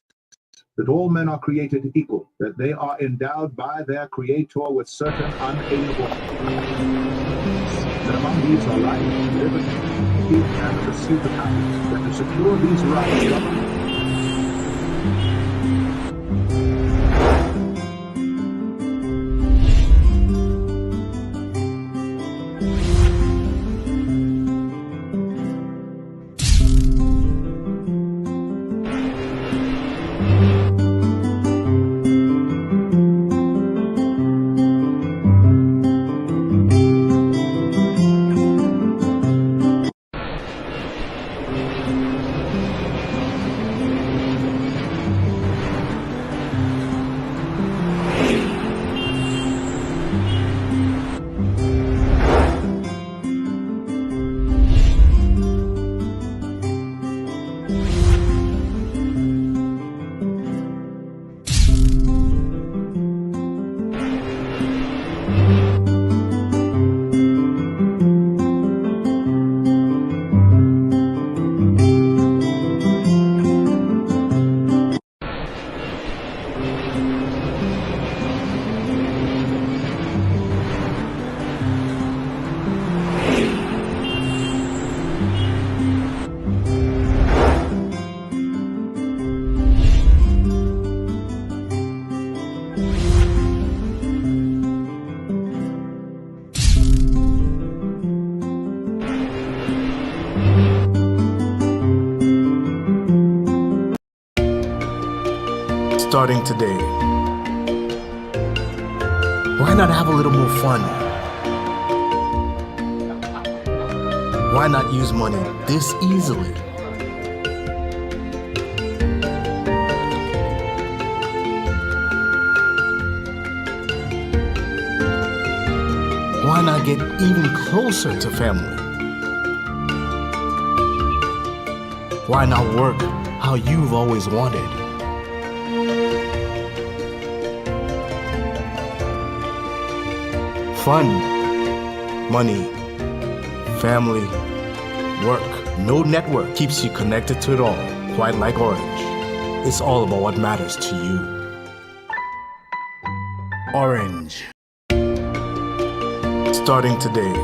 that all men are created equal, that they are endowed by their Creator with certain unalienable rights, that among these are life, liberty, and the pursuit of happiness, that to secure these rights, government starting today. Why not have a little more fun? Why not use money this easily? Why not get even closer to family? Why not work how you've always wanted? Fun, money, family, work. No network keeps you connected to it all, quite like Orange. It's all about what matters to you. Orange. Starting today.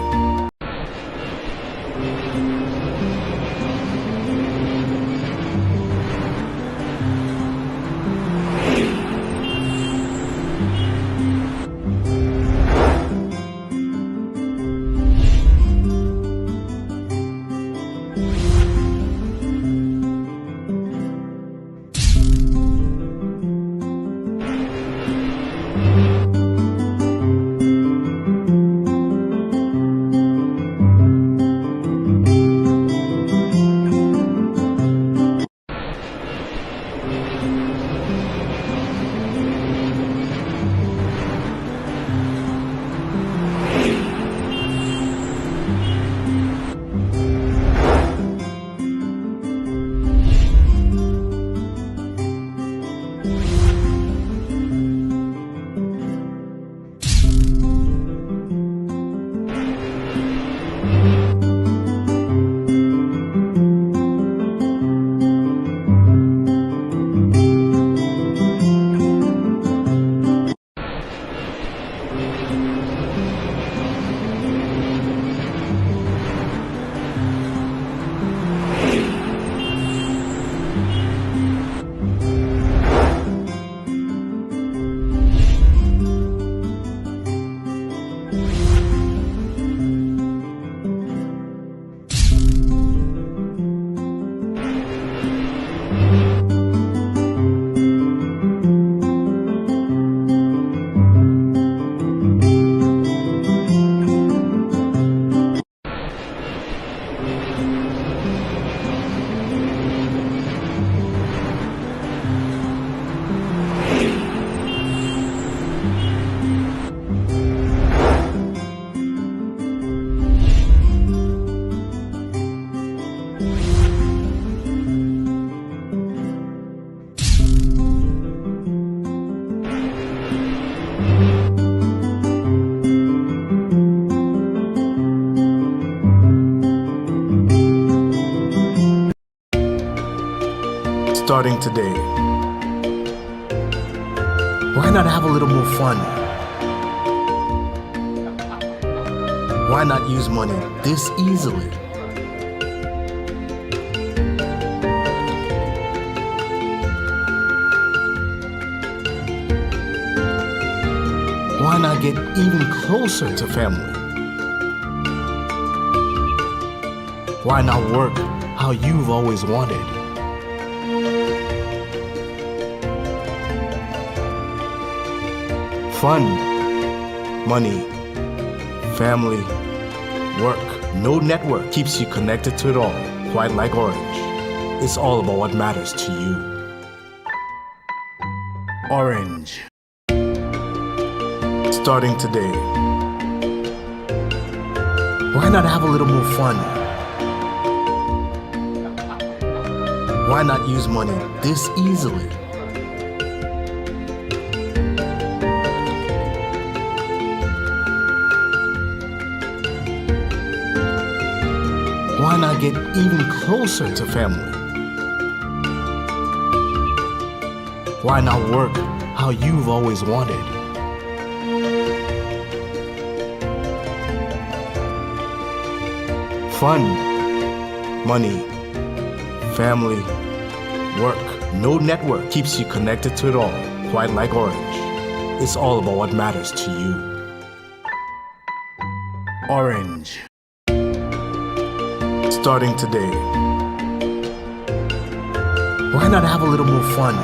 Starting today. Why not have a little more fun? Why not use money this easily? Why not get even closer to family? Why not work how you've always wanted? Fun, money, family, work. No network keeps you connected to it all, quite like Orange. It's all about what matters to you. Orange. Starting today. Why not have a little more fun? Why not use money this easily? Why not get even closer to family? Why not work how you've always wanted? Fun, money, family, work. No network keeps you connected to it all, quite like Orange. It's all about what matters to you. Orange. Starting today. Why not have a little more fun?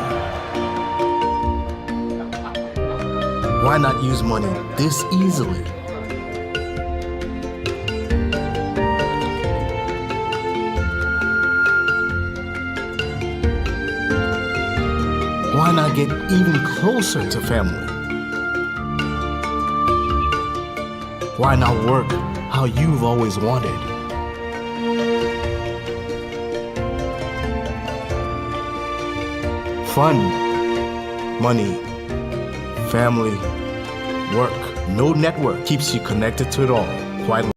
Why not use money this easily? Why not get even closer to family? Why not work how you've always wanted? Fun, money, family, work. No network keeps you connected to it all, quite like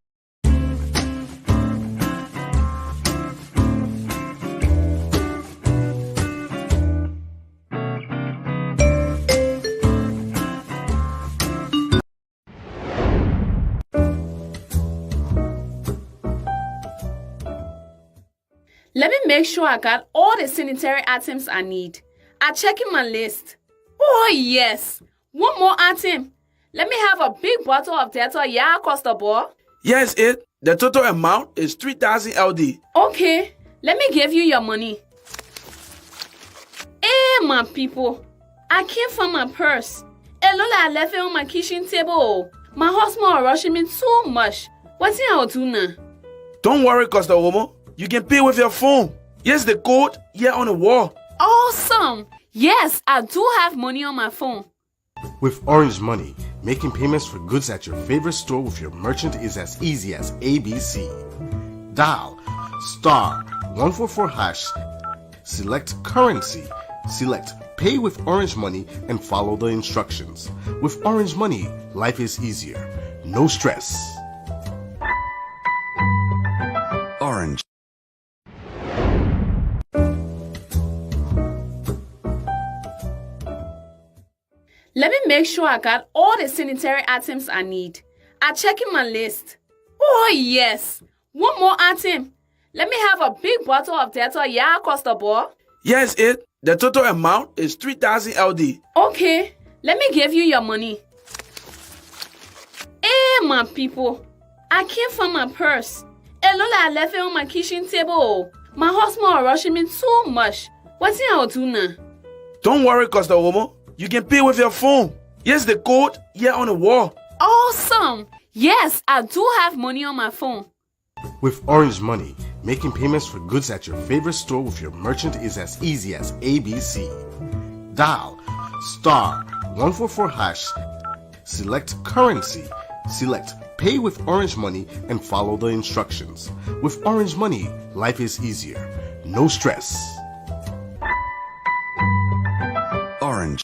Let me make sure I got all the sanitary items I need. I'm checking my list. Oh, yes. One more item. Let me have a big bottle of Dettol, yeah, Costable. Yes, it. The total amount is 3,000 LD. Okay, let me give you your money. Hey, my people. I can't find my purse. Lola, I left it on my kitchen table. My husband is rushing me too much. What's I'll do now? Don't worry, Costa Homo. You can pay with your phone. Yes, the code here on the wall. Awesome. Yes, I do have money on my phone. With Orange Money, making payments for goods at your favorite store with your merchant is as easy as ABC. Dial *144#, select currency, select pay with Orange Money and follow the instructions. With Orange Money, life is easier. No stress. Orange. Let me make sure I got all the sanitary items I need. I'm checking my list. Oh, yes. One more item. Let me have a big bottle of Dettol, yeah, Costable. Yes, it. The total amount is 3,000 LD. Okay, let me give you your money. Hey, my people. I can't find my purse. Lola, I left it on my kitchen table. My husband is rushing me too much. What's I'll do now? Don't worry, Costa Homo. You can pay with your phone. Yes, the code here on the wall. Awesome. Yes, I do have money on my phone. With Orange Money, making payments for goods at your favorite store with your merchant is as easy as ABC. Dial *144#, select currency, select pay with Orange Money and follow the instructions. With Orange Money, life is easier. No stress. Orange.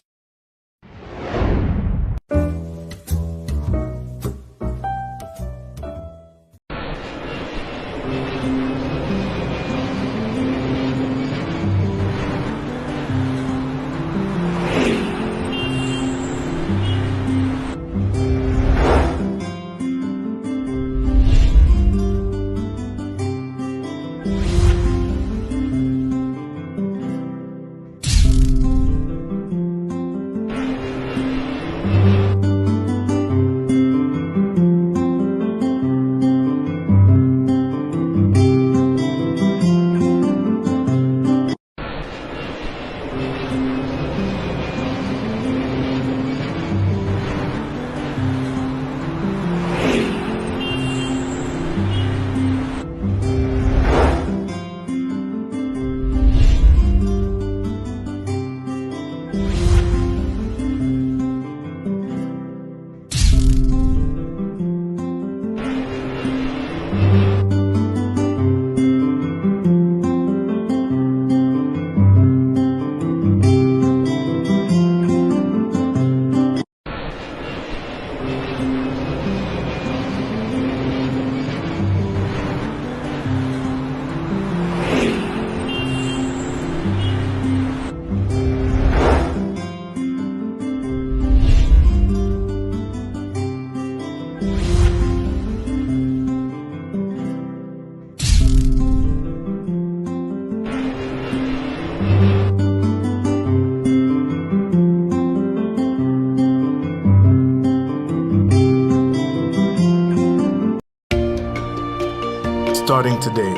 starting today.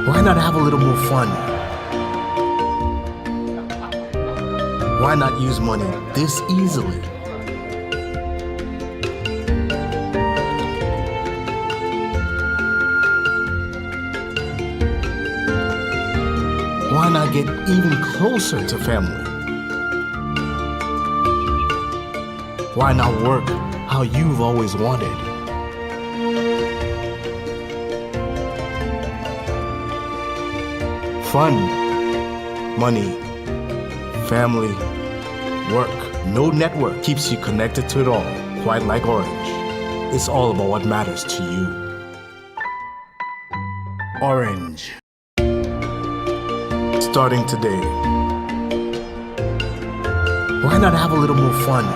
Why not have a little more fun? Why not use money this easily? Why not get even closer to family? Why not work how you've always wanted? Fun, money, family, work. No network keeps you connected to it all, quite like Orange. It's all about what matters to you. Orange. Starting today. Why not have a little more fun?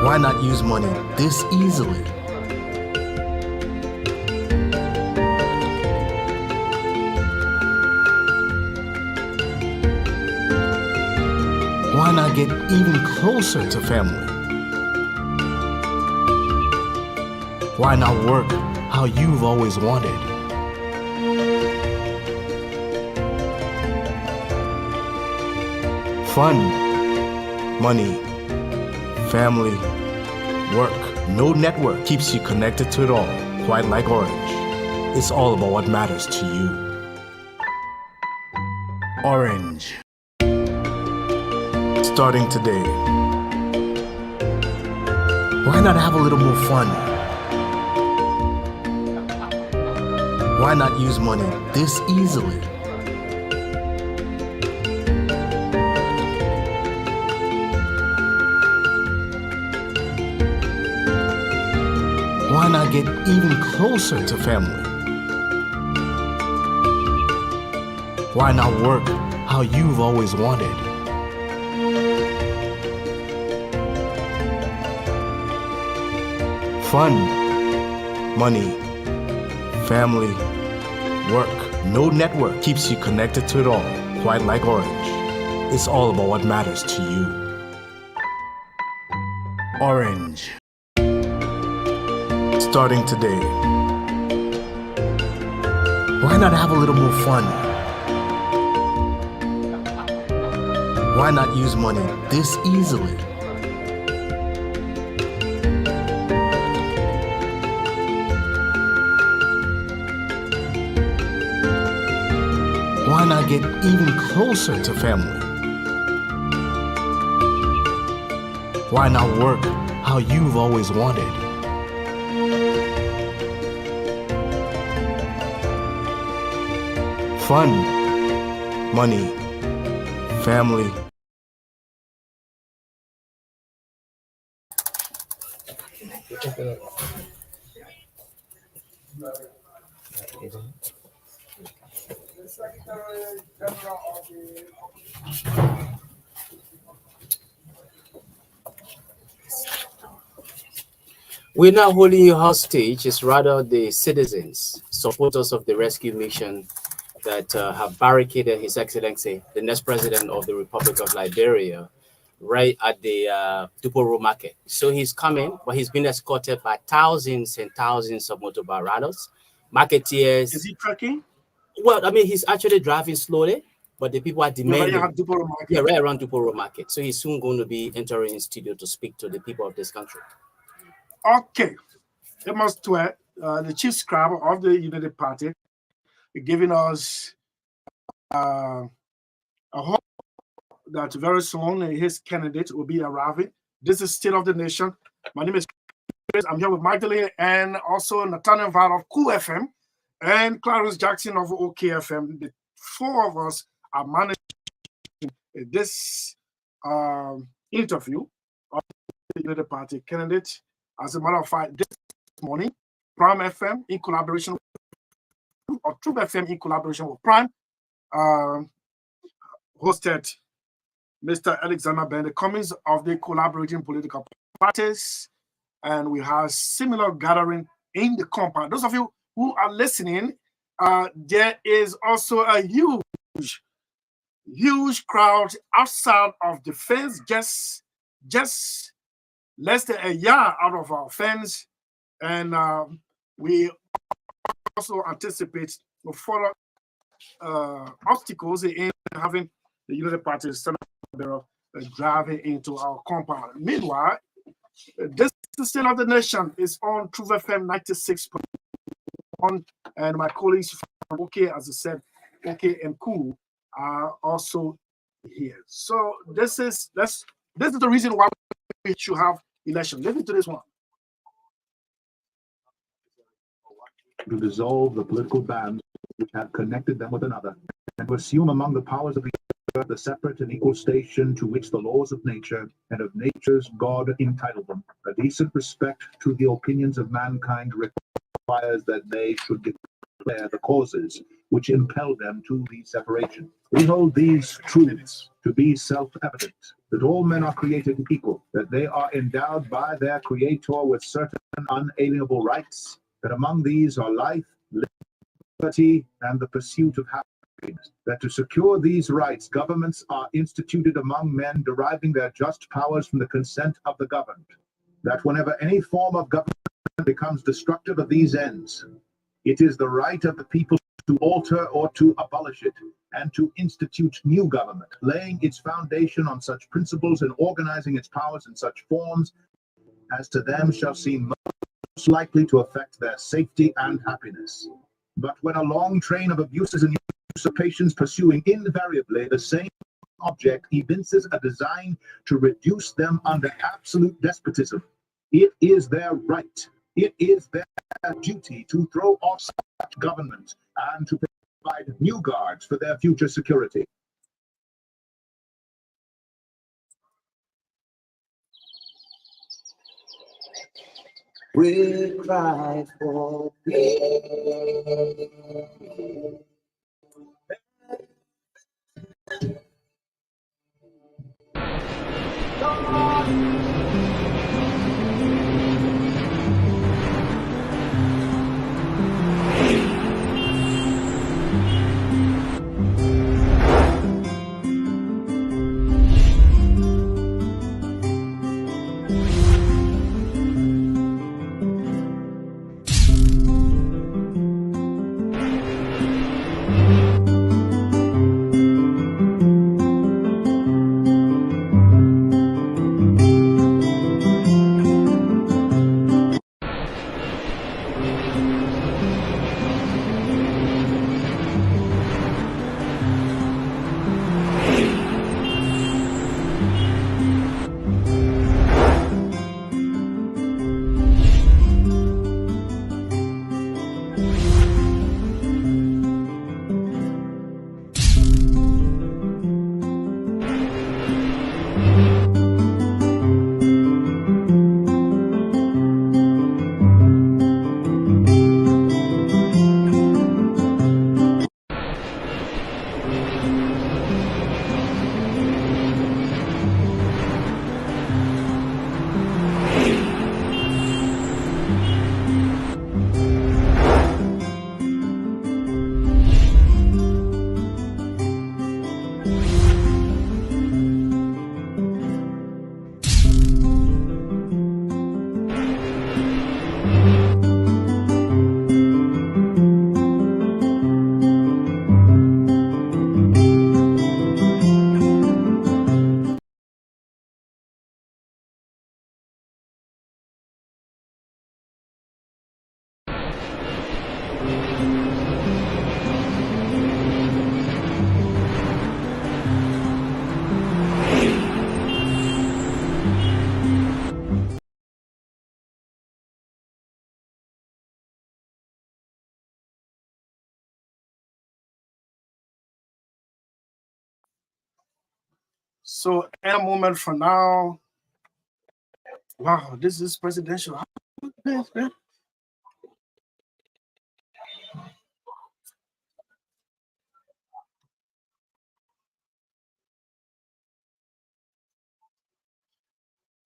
Why not use money this easily? Why not get even closer to family? Why not work how you've always wanted? Fun, money, family, work. No network keeps you connected to it all, quite like Orange. It's all about what matters to you. Orange. Starting today. Why not have a little more fun? Why not use money this easily? Why not get even closer to family? Why not work how you've always wanted? Fun, money, family, work. No network keeps you connected to it all, quite like Orange. It's all about what matters to you. Orange. Starting today. Why not have a little more fun? Why not use money this easily? Why not get even closer to family? Why not work how you've always wanted? Fun, money, family. We're not holding you hostage. It's rather the citizens, supporters of the rescue mission that have barricaded His Excellency, the next president of the Republic of Liberia, right at the Duporo market. So he's coming, but he's been escorted by thousands and thousands of motorbike riders, marketeers. Is he trekking? Well, I mean, he's actually driving slowly, but the people are demanding. Yeah, right around Duporo market. So he's soon going to be entering in studio to speak to the people of this country. Okay. Amos Twet, the chief scribe of the United Party, giving us a hope that very soon his candidate will be arriving. This is State of the Nation. My name is Chris. I'm here with Magdalene and also Nathaniel Val of Cool FM and Clarence Jackson of OK FM. The four of us are managing this interview of the United Party candidate. As a matter of fact, this morning, Prime FM in collaboration or True FM in collaboration with Prime hosted Mr. Alexander Ben, the comings of the collaborating political parties, and we have similar gathering in the compound. Those of you who are listening, there is also a huge crowd outside of the fence, just less than a yard out of our fence, and we also anticipate further obstacles in having the Unity Party Senator driving into our compound. Meanwhile, this state of the nation is on Truth FM 96.1, and my colleagues from OK, as I said, OK and Cool are also here. So this is the reason why we should have election. Listen to this one. To dissolve the political bands which have connected them with another, and to assume among the powers of the earth the separate and equal station to which the laws of nature and of nature's God entitle them. A decent respect to the opinions of mankind requires that they should declare the causes which impel them to the separation. We hold these truths to be self-evident, that all men are created equal, that they are endowed by their Creator with certain unalienable rights, that among these are life, liberty, and the pursuit of happiness, that to secure these rights, governments are instituted among men deriving their just powers from the consent of the governed, that whenever any form of government becomes destructive of these ends, it is the right of the people to alter or to abolish it, and to institute new government, laying its foundation on such principles and organizing its powers in such forms as to them shall seem most likely to affect their safety and happiness. But when a long train of abuses and usurpations pursuing invariably the same object evinces a design to reduce them under absolute despotism, it is their right, it is their duty to throw off such government and to provide new guards for their future security. We cry for peace. So, in a moment from now, wow, this is presidential. You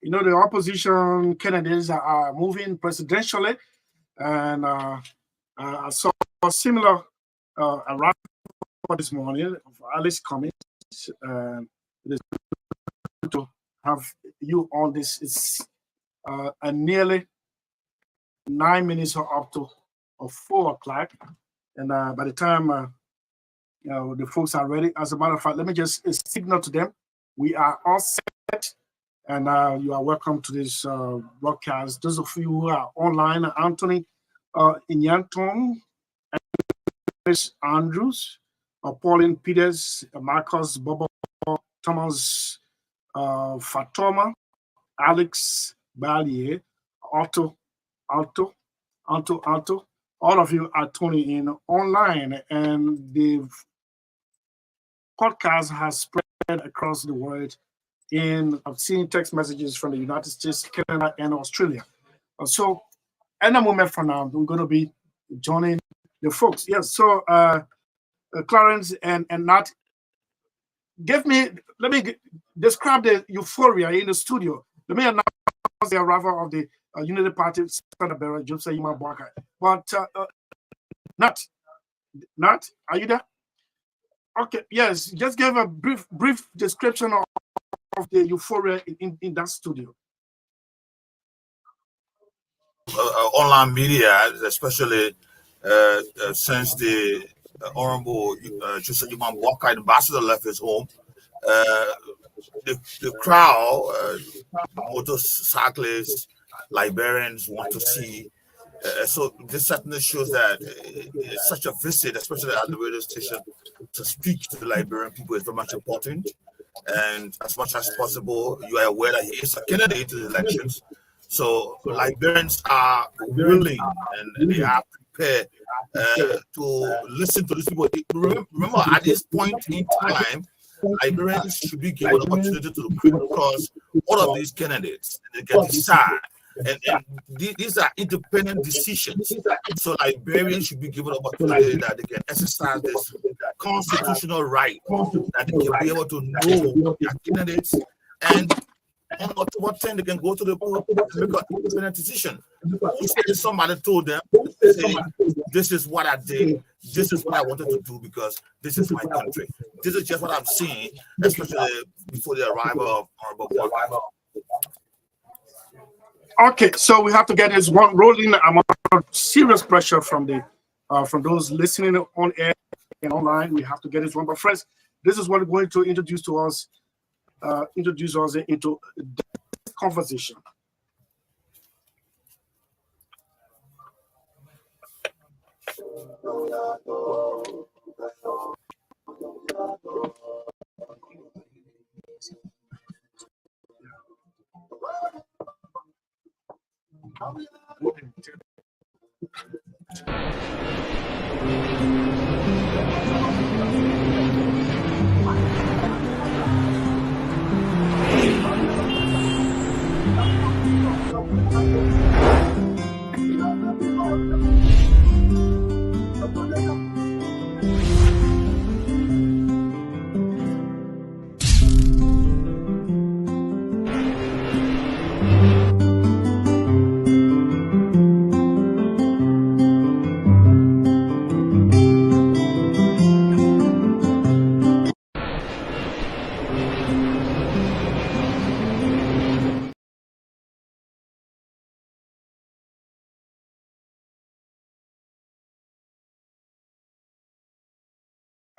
know, the opposition candidates are moving presidentially, and I saw a similar arrival this morning of Alice Cummings. It is good to have you on this. and nearly 9 minutes up to 4 o'clock. And by the time the folks are ready, as a matter of fact, let me just signal to them we are all set, and you are welcome to this broadcast. Those of you who are online, Anthony Inyanton, Chris Andrews, Pauline Peters, Marcus Bobo, Thomas Fatoma, Alex Ballier, Alto, all of you are tuning in online, and the podcast has spread across the world. I've seen text messages from the United States, Canada, and Australia. So, in a moment from now, we're going to be joining the folks. Yes. So, Clarence and Nat, let me describe the euphoria in the studio. Let me announce the arrival of the Unity Party Senator Bearer, Joseph Yuma Bwaka. But Nat, are you there? Okay, yes, just give a brief description of the euphoria in that studio. Online media, especially since the Honorable Joseph Yuma Bwaka ambassador left his home, the crowd, motorcyclists, Liberians want to see. So this certainly shows that such a visit, especially at the radio station, to speak to the Liberian people is very much important. And as much as possible, you are aware that he is a candidate to the elections. So Liberians are willing and they are prepared to listen to these people. Remember, at this point in time, Liberians should be given an opportunity to recruit, because all of these candidates, they can decide. And these are independent decisions. So Liberians should be given an opportunity that they can exercise this constitutional right, that they can be able to know their candidates, and on October 10 they can go to the poll and make an independent decision. Somebody told them, say, this is what I did, this is what I wanted to do because this is my country. This is just what I'm seeing, especially before the arrival of Honorable Bwaka. Okay, so we have to get this one rolling. I'm under serious pressure from those listening on air and online. We have to get this one. But friends, this is what we're going to introduce us into this conversation.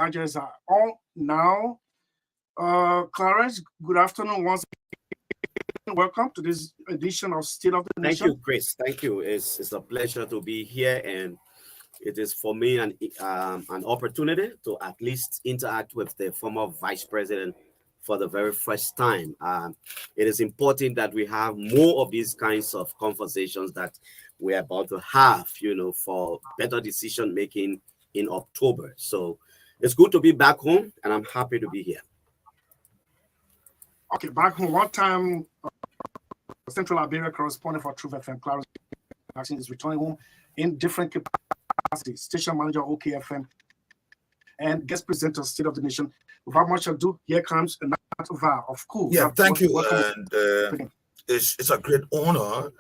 Charges are on now. Clarence, good afternoon once again. Welcome to this edition of State of the Nation. Thank you, Chris. Thank you. It's a pleasure to be here, and it is for me an opportunity to at least interact with the former vice president for the very first time. It is important that we have more of these kinds of conversations that we're about to have, for better decision making in October. So it's good to be back home, and I'm happy to be here. Okay, back home. One time, Central Liberia correspondent for Truth FM, Clarence Jackson, is returning home in different capacities. Station manager, OKFM, and guest presenter, State of the Nation. Without much ado, here comes Nat of Cool. Yeah, thank you. And it's a great honor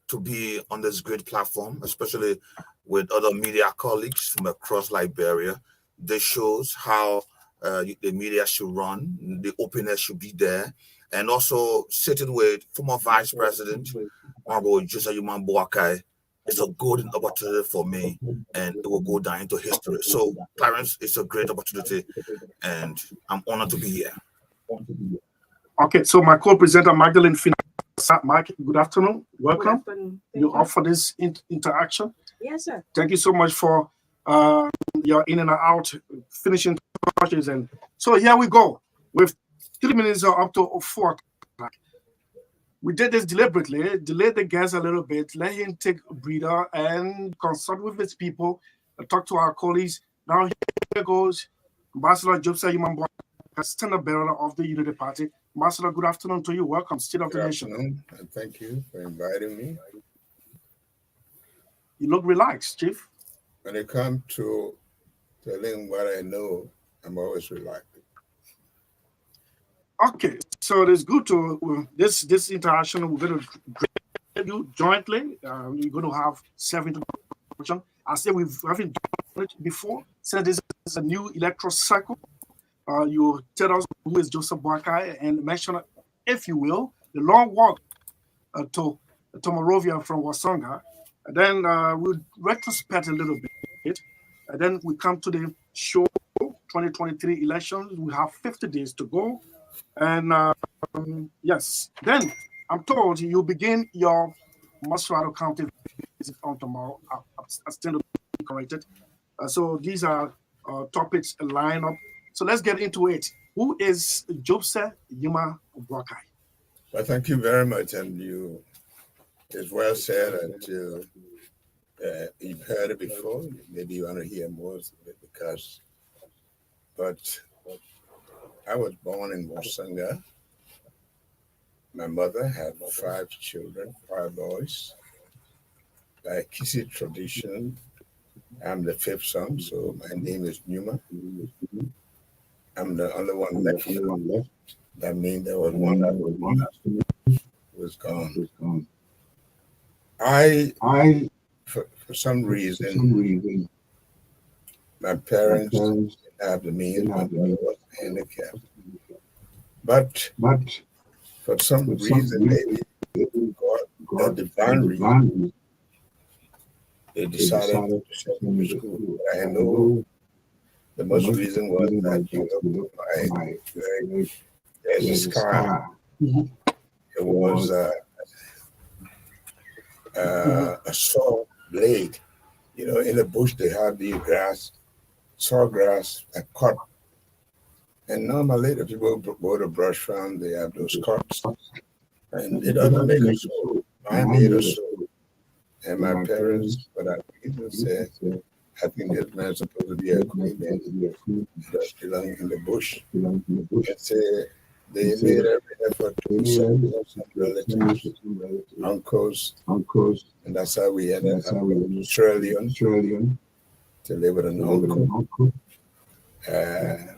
to be on this great platform, especially with other media colleagues from across Liberia. This shows how the media should run, the openness should be there, and also sitting with former Vice President Honorable Joseph Yuman Boakai. It's a golden opportunity for me, and it will go down into history. So, Clarence, it's a great opportunity, and I'm honored to be here. Okay, so my co-presenter, Magdalene Mike, good afternoon. Welcome. Good afternoon. You up for this interaction? Yes, sir. Thank you so much for your in and out finishing touches. And so here we go. With 3 minutes or up to 4 o'clock. We did this deliberately, delayed the guest a little bit, let him take a breather and consult with his people, talk to our colleagues. Now here goes Ambassador Joseph Yuman, standard bearer of the Unity Party. Ambassador, good afternoon to you. Welcome, State of the Nation. And thank you for inviting me. You look relaxed, Chief. When it comes to telling what I know, I'm always relaxed. Okay, so it's good to this interaction. We're going to do jointly. We're going to have 7 introduction. I said we haven't done it before. So this is a new electoral cycle. You tell us who is Joseph Boakai and mention, if you will, the long walk to Monrovia from Wasonga. And then we'll retrospect a little bit. And then we come to the show 2023 elections. We have 50 days to go. And yes, then I'm told you begin your Massachusetts County visit on tomorrow. I stand to be corrected. So these are topics lined up. So let's get into it. Who is Joseph Yuman Boakai? Well, thank you very much. And it's well said until you've heard it before. Maybe you want to hear more of it but I was born in Wasonga. My mother had 5 children, 5 boys. By Kisi tradition, I'm the 5th son, so my name is Numa. I'm the only one left. That means there was one that was gone. I for some reason, my parents didn't have the means, my mother was handicapped. But for some reason, maybe God, a divine reason, they decided to send me to school. I know the most reason was that there's a scar. It was a saw blade. You know, in the bush they have the grass, sawgrass, a cut. And normally the people go to brush farm, they have those cuts. And it doesn't make a saw. I made a saw. And my parents, for that reason, said, I think this man's supposed to be a queen man. That's belong in the bush. And say they made every effort to send some relatives, uncles, and that's how we ended up in Australian to live with an uncle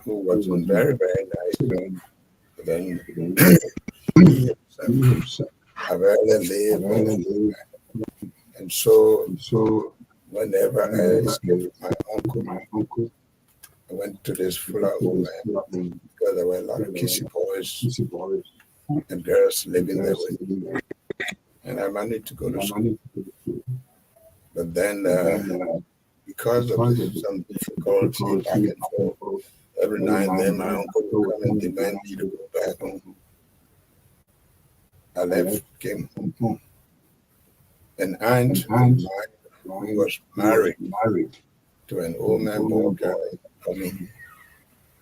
who was very, very nice. Then I rarely live. And so whenever I escaped my uncle, I went to this full old land because there were a lot of kissy boys and girls living there with me. And I managed to go to school. But then, because of some difficulty back and forth, every now and then my uncle would come and demand me to go back home. I left, came home. An aunt of mine who was married to an old man born guy. He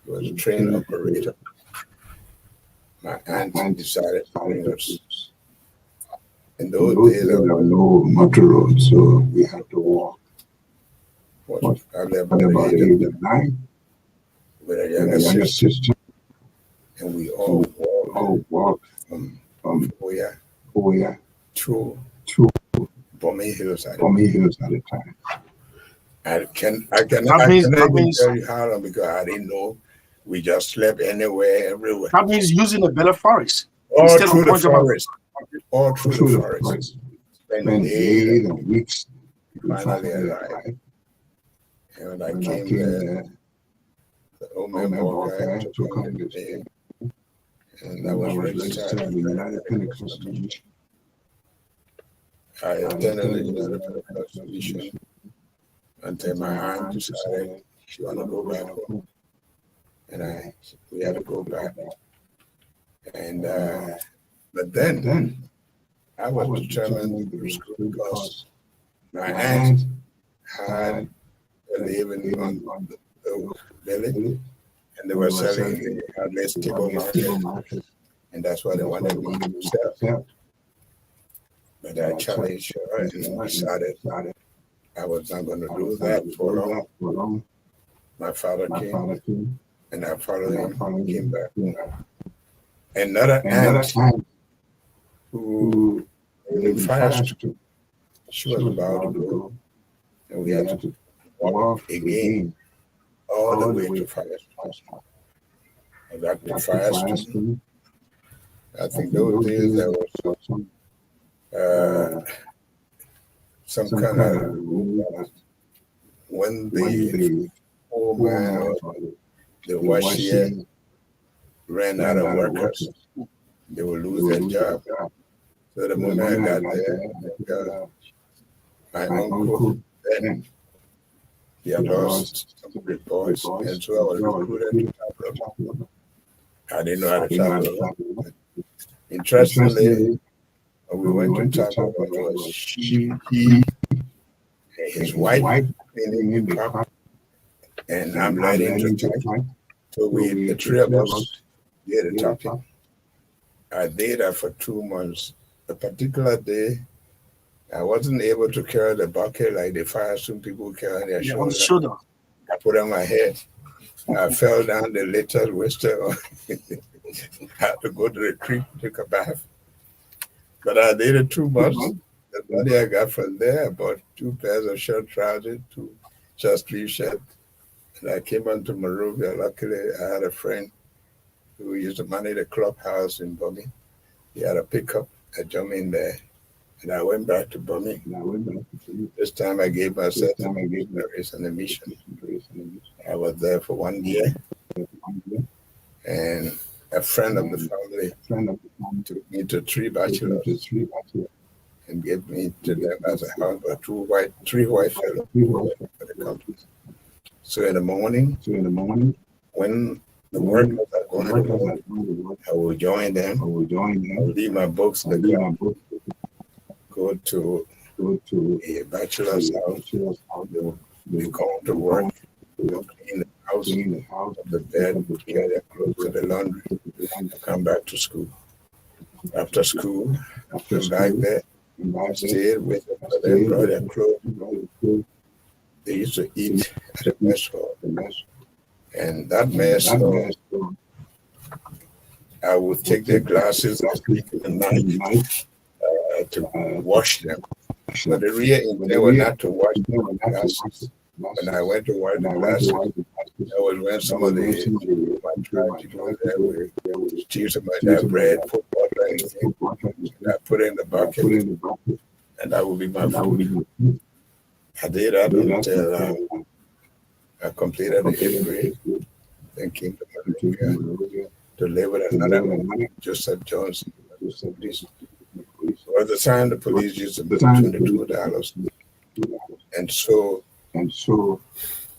was a train operator. My aunt decided to bring us. In those days, there were no motor roads, so we had to walk. I lived at the age of 9 with a younger sister, and we all walked from Foya to Bommy Hills at the time. I cannot even tell you how long because I didn't know. We just slept anywhere, everywhere. That means using a better forest. All through the forest. All through the forest. Spent days and weeks. Finally arrived. And when I came there, the old man took on the day. and I was registered in the United Pentecostal Mission. I attended the United Pentecostal Mission until my aunt decided she wanted to go back home, and we had to go back. And but then I was determined to go to school because my aunt had a living on the village, and they were selling the less table market, and that's what they wanted me to sell. But I challenged her and decided I was not going to do that for long. My father came, and I followed him, came back. Another aunt who in Firestone, she was about to go, and we had to walk again all the way to Firestone. I got to Firestone. I think those days there was some kind of when the old man or the washier ran out of workers, they would lose their job. So the moment I got there, my uncle then he had lost some good boys, and so I was recruited to travel. I didn't know how to travel. Interestingly, when we went to travel, it was he and his wife cleaning the car, and I'm learning to type. So the three of us did the talking. I did that for 2 months. A particular day, I wasn't able to carry the bucket like the Firestone people carry their shoulder. I put on my head. I fell down the little Western. I had to go to the creek to take a bath. But I did it 2 months. The money I got from there, I bought 2 pairs of shirt trousers, 2 short sleeve shirts. And I came on to Monrovia. Luckily, I had a friend who used to manage the clubhouse in Bummy. He had a pickup. I jumped in there, and I went back to Bummy. This time I gave myself to missionaries and a mission. I was there for 1 year, and a friend of the family took me to 3 bachelors and gave me to them as a husband, 3 white fellows for the company. So in the morning, when the workers are going to work, I will join them. I will leave my books in the car, go to a bachelor's house. They will come to work, they'll clean the house, the bed, carry their clothes to the laundry, and come back to school. After school, come back there, stayed with them, brought their clothes. They used to eat at the mess hall. And that mess hall, I would take their glasses and speak in the night to wash them. But the real intent was not to wash the glasses. When I went to wash the glasses, that was when some of the my tribe people there would steal some of that bread, put water in it, and I put it in the bucket, and that would be my food. I did that until I completed the 8th grade, then came to Monrovia to live with another man, Joseph Johnson. At the time, the police used to pay $22. And so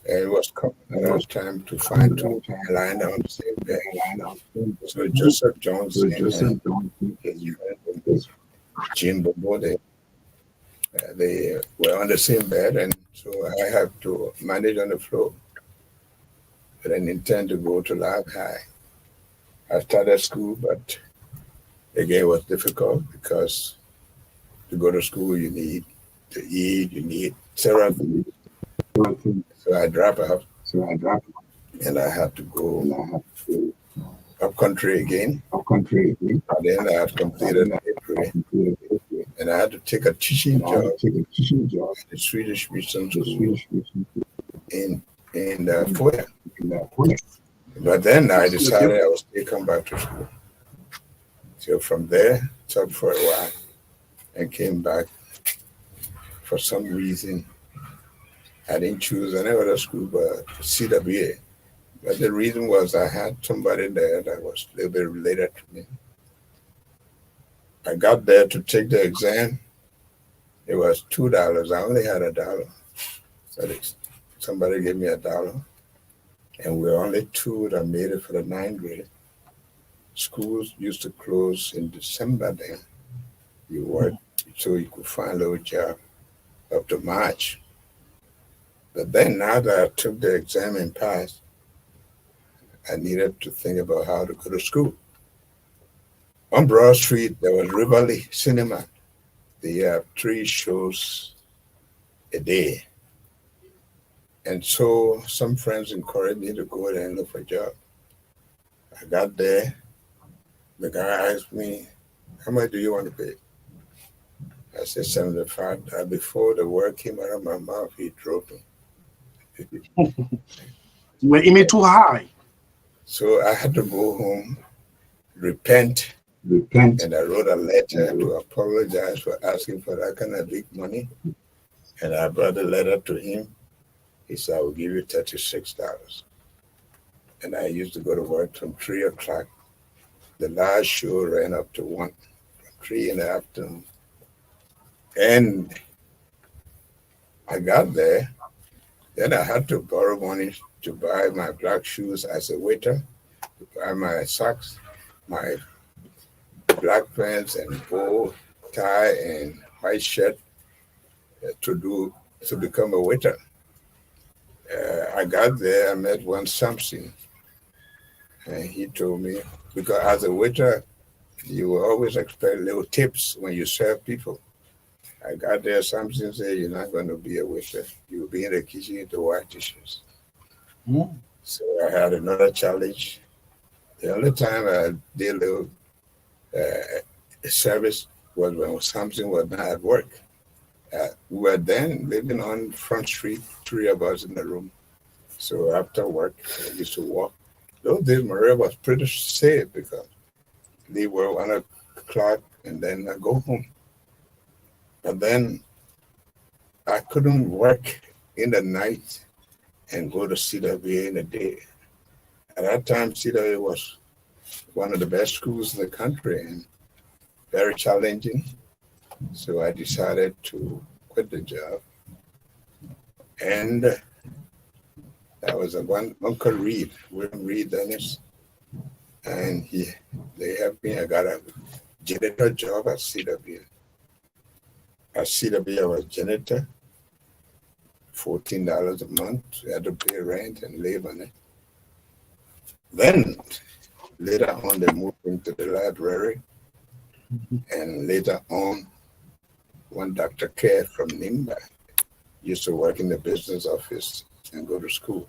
it was coming time to find 2 lying on the same bed. So Joseph Johnson and his friend Jim Bobode, they were on the same bed, and so I have to manage on the floor. But I intend to go to Lab High. I started school, but again, it was difficult because to go to school, you need to eat, you need several things. So I dropped out, and I had to go up country again. And then I had completed the 8th grade, and I had to take a teaching job at the Swedish Mission School in Foya. But then I decided I was still come back to school. So from there, talked for a while, and came back. For some reason, I didn't choose any other school but CWA. But the reason was I had somebody there that was a little bit related to me. I got there to take the exam. It was $2. I only had $1. But somebody gave me $1. And we were only two that made it for the 9th grade. Schools used to close in December then. You worked so you could find a little job up to March. But then now that I took the exam and passed, I needed to think about how to go to school. On Broad Street, there was Rivoli Cinema. They have 3 shows a day. And so some friends encouraged me to go there and look for a job. I got there. The guy asked me, how much do you want to pay? I said $75. Before the word came out of my mouth, he drove me. You were aiming too high. So I had to go home, repent, and I wrote a letter to apologize for asking for that kind of big money. And I brought the letter to him. He said, I will give you $36. And I used to go to work from 3 o'clock. The last show ran up to 1, from 3 in the afternoon. And I got there. Then I had to borrow money to buy my black shoes as a waiter, to buy my socks, my black pants and bow tie and white shirt to become a waiter. I got there, I met one Samson, and he told me, because as a waiter, you will always expect little tips when you serve people. I got there, Samson said, you're not going to be a waiter. You'll be in the kitchen to wash dishes. So I had another challenge. The only time I did a little service was when Samson was not at work. We were then living on Front Street, 3 of us in the room. So after work, I used to walk. Those days, Maria was pretty safe because they were 1 o'clock and then I go home. But then I couldn't work in the night and go to CWA in the day. At that time, CWA was one of the best schools in the country and very challenging. So I decided to quit the job. And that was Uncle Reed, William Reed Dennis. And they helped me. I got a janitor job at CWA. At CWA, I was janitor, $14 a month. We had to pay rent and live on it. Then, later on, they moved into the library. And later on, one Dr. Kerr from Nimba used to work in the business office and go to school.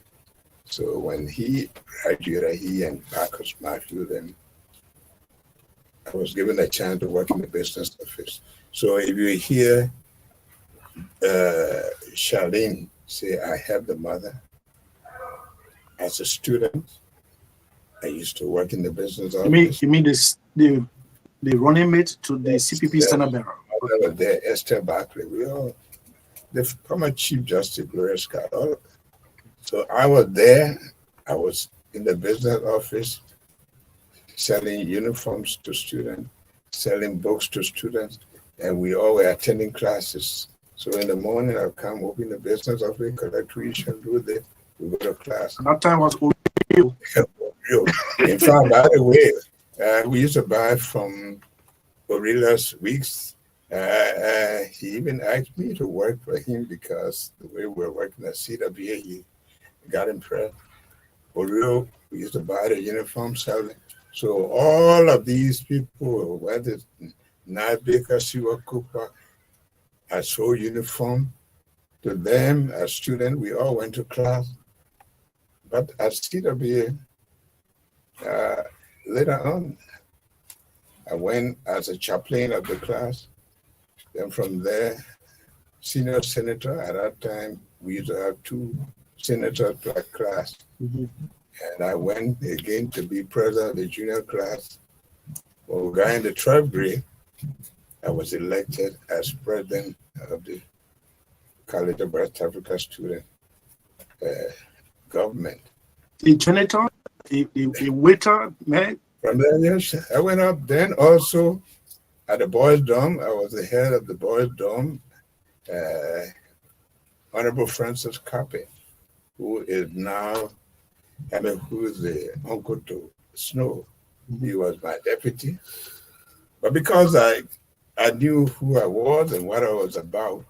So when he graduated, he and Marcus Matthew, then I was given a chance to work in the business office. So if you hear Charlene say, I have the mother, as a student, I used to work in the business office. You mean the running mate to the CPP Standard Bearer? I was there, Esther Barkley. The former Chief Justice, Gloria Scott. So I was there. I was in the business office selling uniforms to students, selling books to students, and we all were attending classes. So in the morning, I'll come open the business office, collect tuition, do this, we go to class. That time was Oreo. In fact, by the way, we used to buy from Gorilla's Weeks. He even asked me to work for him because the way we were working at CWA, he got impressed. Oreo, we used to buy the uniform, sell it. So all of these people, whether Night Baker, Siwa Cooper, I sold uniform to them as students. We all went to class. But at CWA, later on, I went as a chaplain of the class. Then from there, senior senator. At that time, we used to have 2 senators per class. And I went again to be president of the junior class. When we got in the 12th grade, I was elected as president of the College of West Africa Student Government. a janitor, a waiter, man. From there, yes, I went up. Then also at the boys' dorm, I was the head of the boys' dorm. Honorable Francis Cappe, who is now, who is the uncle to Snow. He was my deputy. But because I knew who I was and what I was about,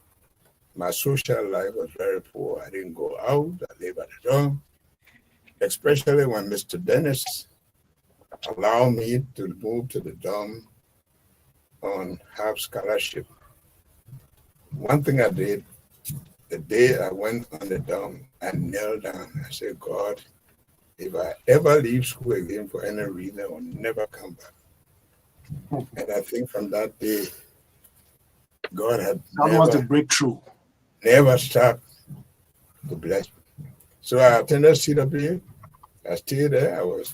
my social life was very poor. I didn't go out. I lived at the dorm, especially when Mr. Dennis allowed me to move to the dorm on half scholarship. One thing I did, the day I went on the dorm, I knelt down. I said, God, if I ever leave school again for any reason, I will never come back. And I think from that day, God had That was the breakthrough. Never stopped to bless me. So I attended CW. I stayed there. I was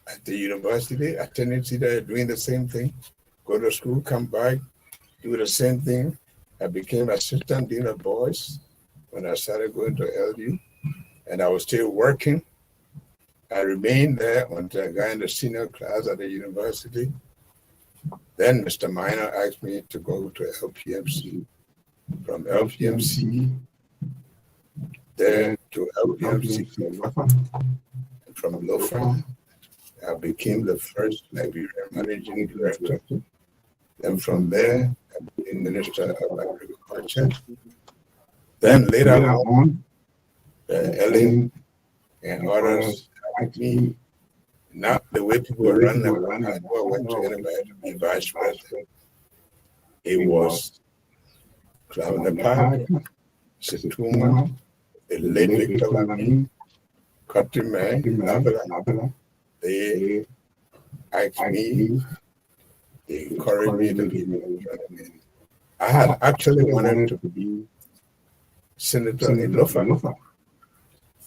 at the university, attending CW, doing the same thing. Go to school, come back, do the same thing. I became assistant dean of boys when I started going to LU, and I was still working. I remained there until I got in the senior class at the university. Then Mr. Minor asked me to go to LPMC. From LPMC there to LPMC, from Lofa, I became the first Liberian managing director. Then from there, I became Minister of Agriculture. Then later on, Ellen and others like me, not the way people were running, I went to anybody to be vice president. It was Clown Park, Situma, the late Victor Lamin, Countryman, Nabala. They asked me, they encouraged me to be president. I had actually wanted to be senator in Lofa.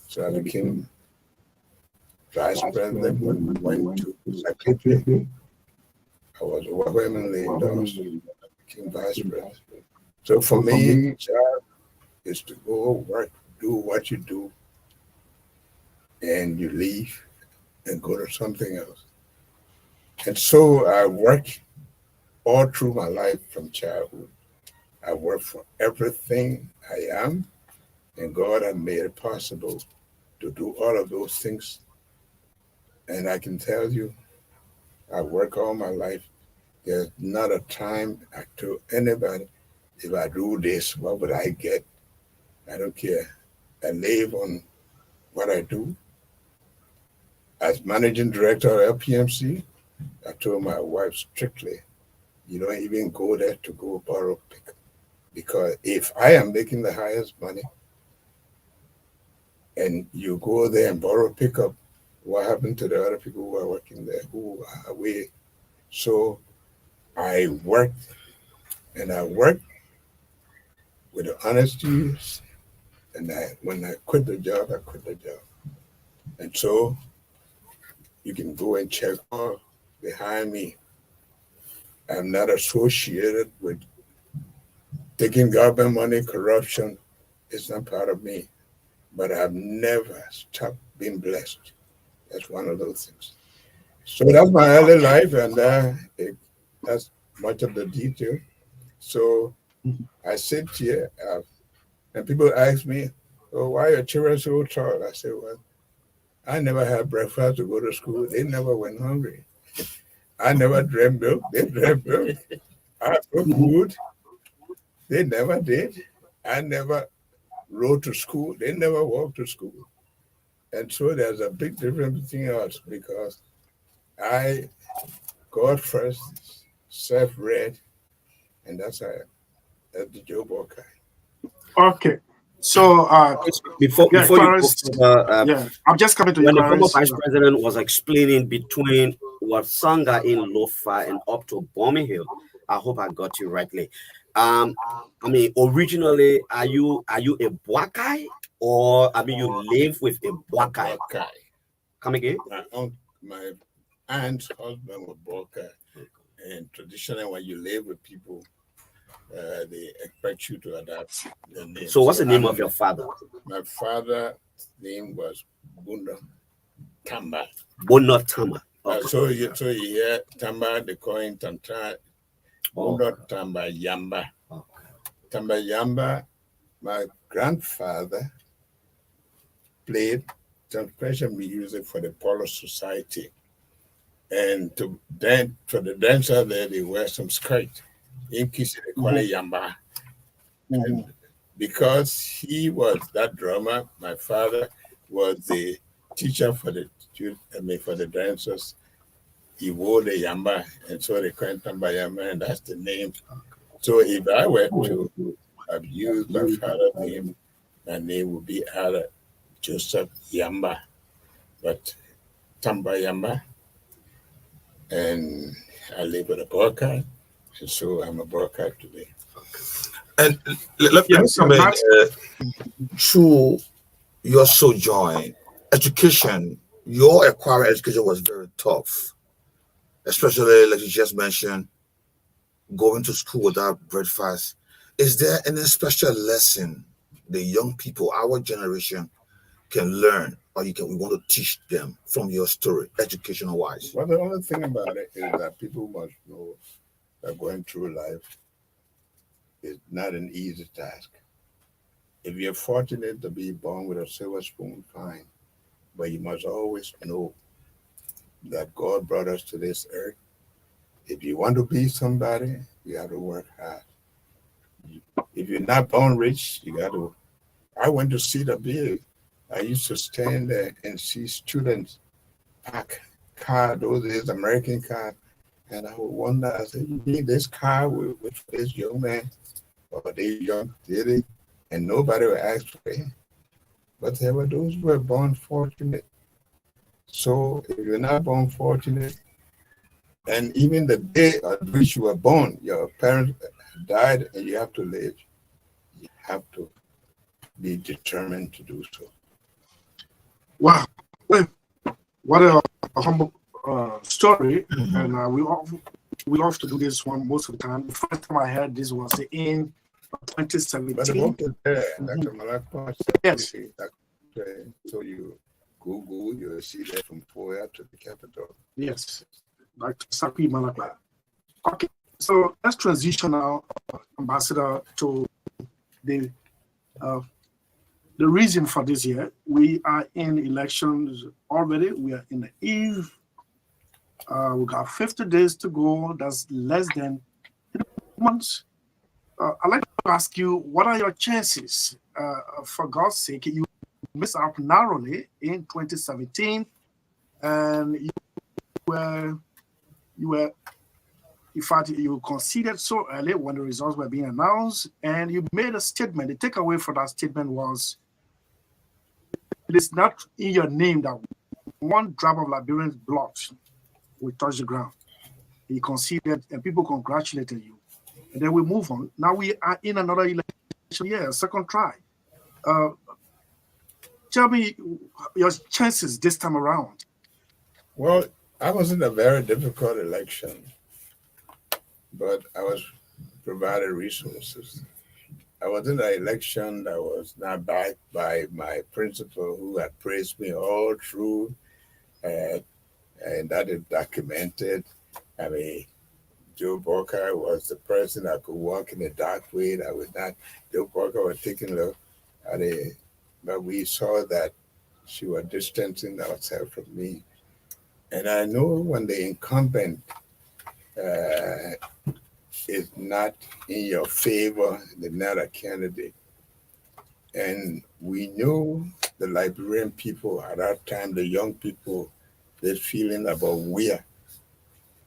So I became vice president when we went to secretary. I was overwhelmingly endorsed. I became vice president. So for me, job is to go work, do what you do, and you leave and go to something else. And so I worked all through my life from childhood. I worked for everything I am, and God has made it possible to do all of those things. And I can tell you, I work all my life. There's not a time I told anybody, if I do this, what would I get? I don't care. I live on what I do. As managing director of LPMC, I told my wife strictly, you don't even go there to go borrow pickup. Because if I am making the highest money and you go there and borrow pickup, what happened to the other people who are working there, who are away? So I worked, and I worked with the honesty, and when I quit the job, I quit the job. And so you can go and check all behind me. I'm not associated with taking government money, corruption. It's not part of me. But I've never stopped being blessed. That's one of those things. So that's my early life, and that's much of the detail. So I sit here, and people ask me, oh, why are your children so tall? I say, well, I never had breakfast to go to school. They never went hungry. I never drank milk. They drank milk. I cooked food. They never did. I never rode to school. They never walked to school. And so there's a big difference between us because I got first, self-read, and that's the Joe Walker. Okay. So before you I'm just coming to you. When the former vice president was explaining between what Sanga in Lofa and up to Bombing Hill, I hope I got you rightly. I mean, originally, are you a Bwakai, or I mean, you live with a Bwakai? Come again? My aunt's husband was Bwakai, and traditionally, when you live with people, they expect you to adapt the name. So what's the name of your father? My father's name was Bunda Tamba. Bunda Tamba. Okay. So you hear Tamba, the coin Tanta, Bunda Tamba Yamba. Okay. Tamba Yamba, my grandfather played some special music for the Polo Society. And for the dancer there, they wear some skirt. In Kisi, they call it Yamba. And because he was that drummer, my father was the teacher for the dancers. He wore the Yamba, and so they call it Tamba Yamba, and that's the name. So if I were to have used my father's name, my name would be Ada Joseph Yamba, but Tamba Yamba. And I live with a broadcast, and so I'm a broadcast today. And let me come in through your sojourn, education, your acquired education was very tough, especially like you just mentioned, going to school without breakfast. Is there any special lesson the young people, our generation, can learn, or we want to teach them from your story, educational wise? Well, the only thing about it is that people must know that going through life is not an easy task. If you're fortunate to be born with a silver spoon, fine. But you must always know that God brought us to this earth. If you want to be somebody, you have to work hard. If you're not born rich, you got to. I went to see the bill. I used to stand there and see students pack car, those is American car, and I would wonder, I said, you need this car with this young man or this young lady, and nobody would ask for it. But there were those who were born fortunate. So if you're not born fortunate, and even the day at which you were born, your parents died and you have to live, you have to be determined to do so. Wow, what a humble story, and we love to do this one most of the time. The first time I heard this was in 2017. But about it there, Dr. Malakwa, yes. So you Google, you'll see that from Foya to the capital. Yes, Dr. Sapi Malakwa. Okay, so let's transition now, Ambassador, to the reason for this year. We are in elections already. We are in the eve. We got 50 days to go. That's less than 3 months. I'd like to ask you, what are your chances? For God's sake, you missed out narrowly in 2017, and you were, in fact, you conceded so early when the results were being announced, and you made a statement. The takeaway for that statement was, it is not in your name that one drop of Liberian blood will touch the ground. You conceded, and people congratulated you. And then we move on. Now we are in another election year, second try. Tell me your chances this time around. Well, I was in a very difficult election, but I was provided resources. I was in an election that was not backed by my principal, who had praised me all through, and that is documented. I mean, Joe Walker was the person that could walk in the dark way. That was not, Joe Walker was taking a look at it, but we saw that she was distancing herself from me. And I know when the incumbent is not in your favor, they're not a candidate. And we knew the Liberian people at that time, the young people, this feeling about where.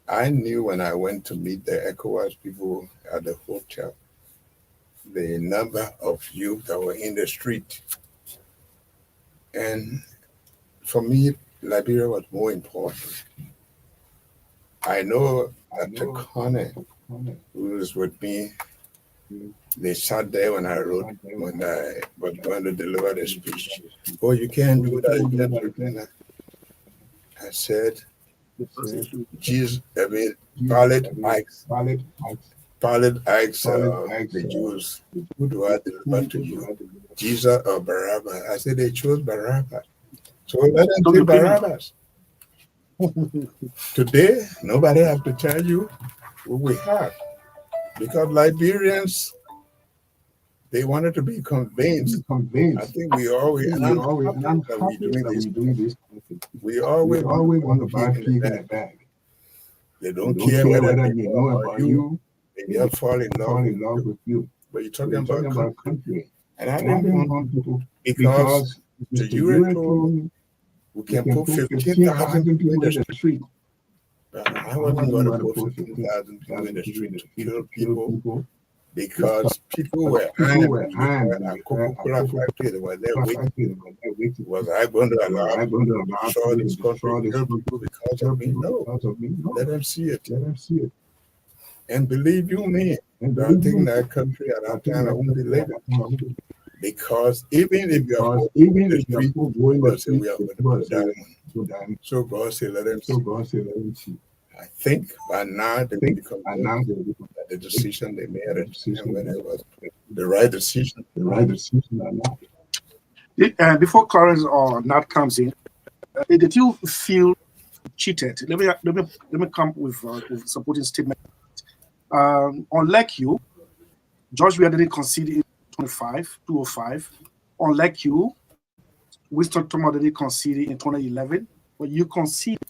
I knew when I went to meet the ECOWAS people at the hotel, the number of youth that were in the street. And for me, Liberia was more important. I know that the Connor who was with me, they sat there when I wrote, when I was going to deliver the speech. Oh, you can't do that. You can't do that. I said, Jesus, I mean, Pilate asked the Jews, who do I deliver to you, Jesus or Barabbas? I said, they chose Barabbas. So let them say Barabbas. Today, nobody has to tell you what we have. Because Liberians, they wanted to be convinced. I think we always, and I'm happy that we're doing this. We always want to buy pig in the bag. They don't care whether they know about you. They just fall in love with you. But you're talking about country. And I didn't want to, because the Euratom, we can put 15,000 people in the street. I wasn't going to put 15,000 people in the street to kill people, because people were armed at Coca-Cola factory. They were there waiting. Was I going to allow destroy this country, kill people because of me? No. Let them see it. And believe you me, I think that country at that time I won't be living. Because even if you are going to the street, God say we are going to put down. So God say let them see. I think by now they will become the decision they made at the decision when it was the right decision. Before Clarence or Nat comes in, did you feel cheated? Let me come with supporting statement. Unlike you, George Weah didn't concede in 205. Unlike you, Winston Thomas didn't concede in 2011, but you conceded.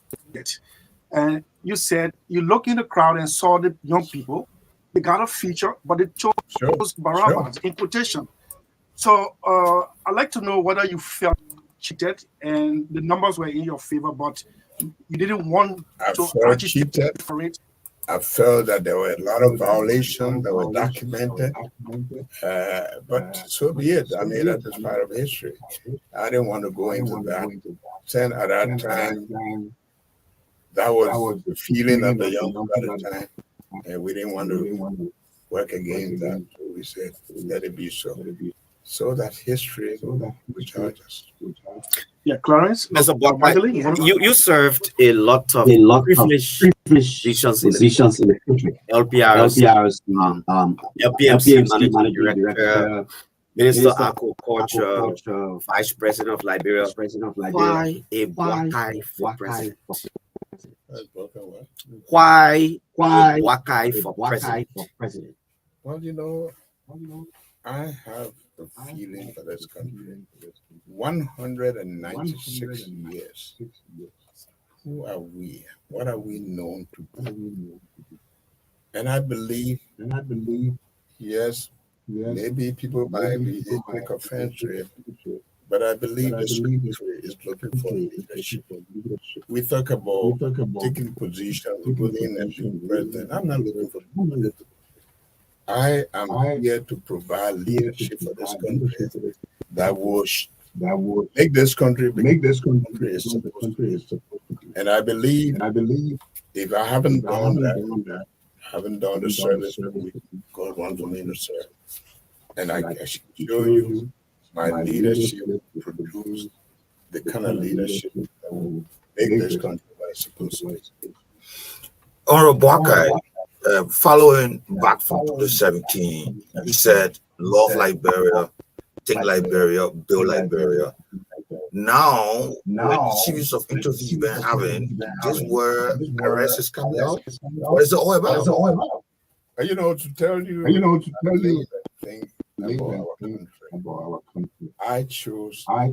And you said you look in the crowd and saw the young people. They got a feature, but they chose Barabbas in quotation. So I'd like to know whether you felt cheated and the numbers were in your favor, but you didn't want to cheated for it. I felt that there were a lot of violations that were documented, but so be it. I mean, that is part of history. I didn't want to go into that. Then at that time, that was the feeling of the young people at the time, and we didn't want to work against that. So we said, let it be so. So that history will charge us. Yeah, Clarence. Mr. Magdalene, you served a lot of privileged positions in the country. LPR's LPMC managing director, Minister of Agriculture, Vice President of Liberia. Why a Wakai for president? Why Wakai for president? Well, you know, I have a feeling for this country. 196 years. Who are we? What are we known to do? And I believe, yes, maybe people might take offense to it, but I believe this country is looking for leadership. We talk about taking position, ruling and being president. I'm not looking for leadership. I am here to provide leadership for this country that will make this country is supposed to be. And I believe if I haven't done that, haven't done the service that God wants me to serve, and I can show you my leadership produce the kind of leadership that will make this country what it's supposed to be. Honorable Wakai, following back from 2017, he said, love Liberia, think Liberia, build Liberia. Now, with the series of interviews you've been having, this where arrest is coming out. What is it all about? You know, to tell you thing about our country. I chose to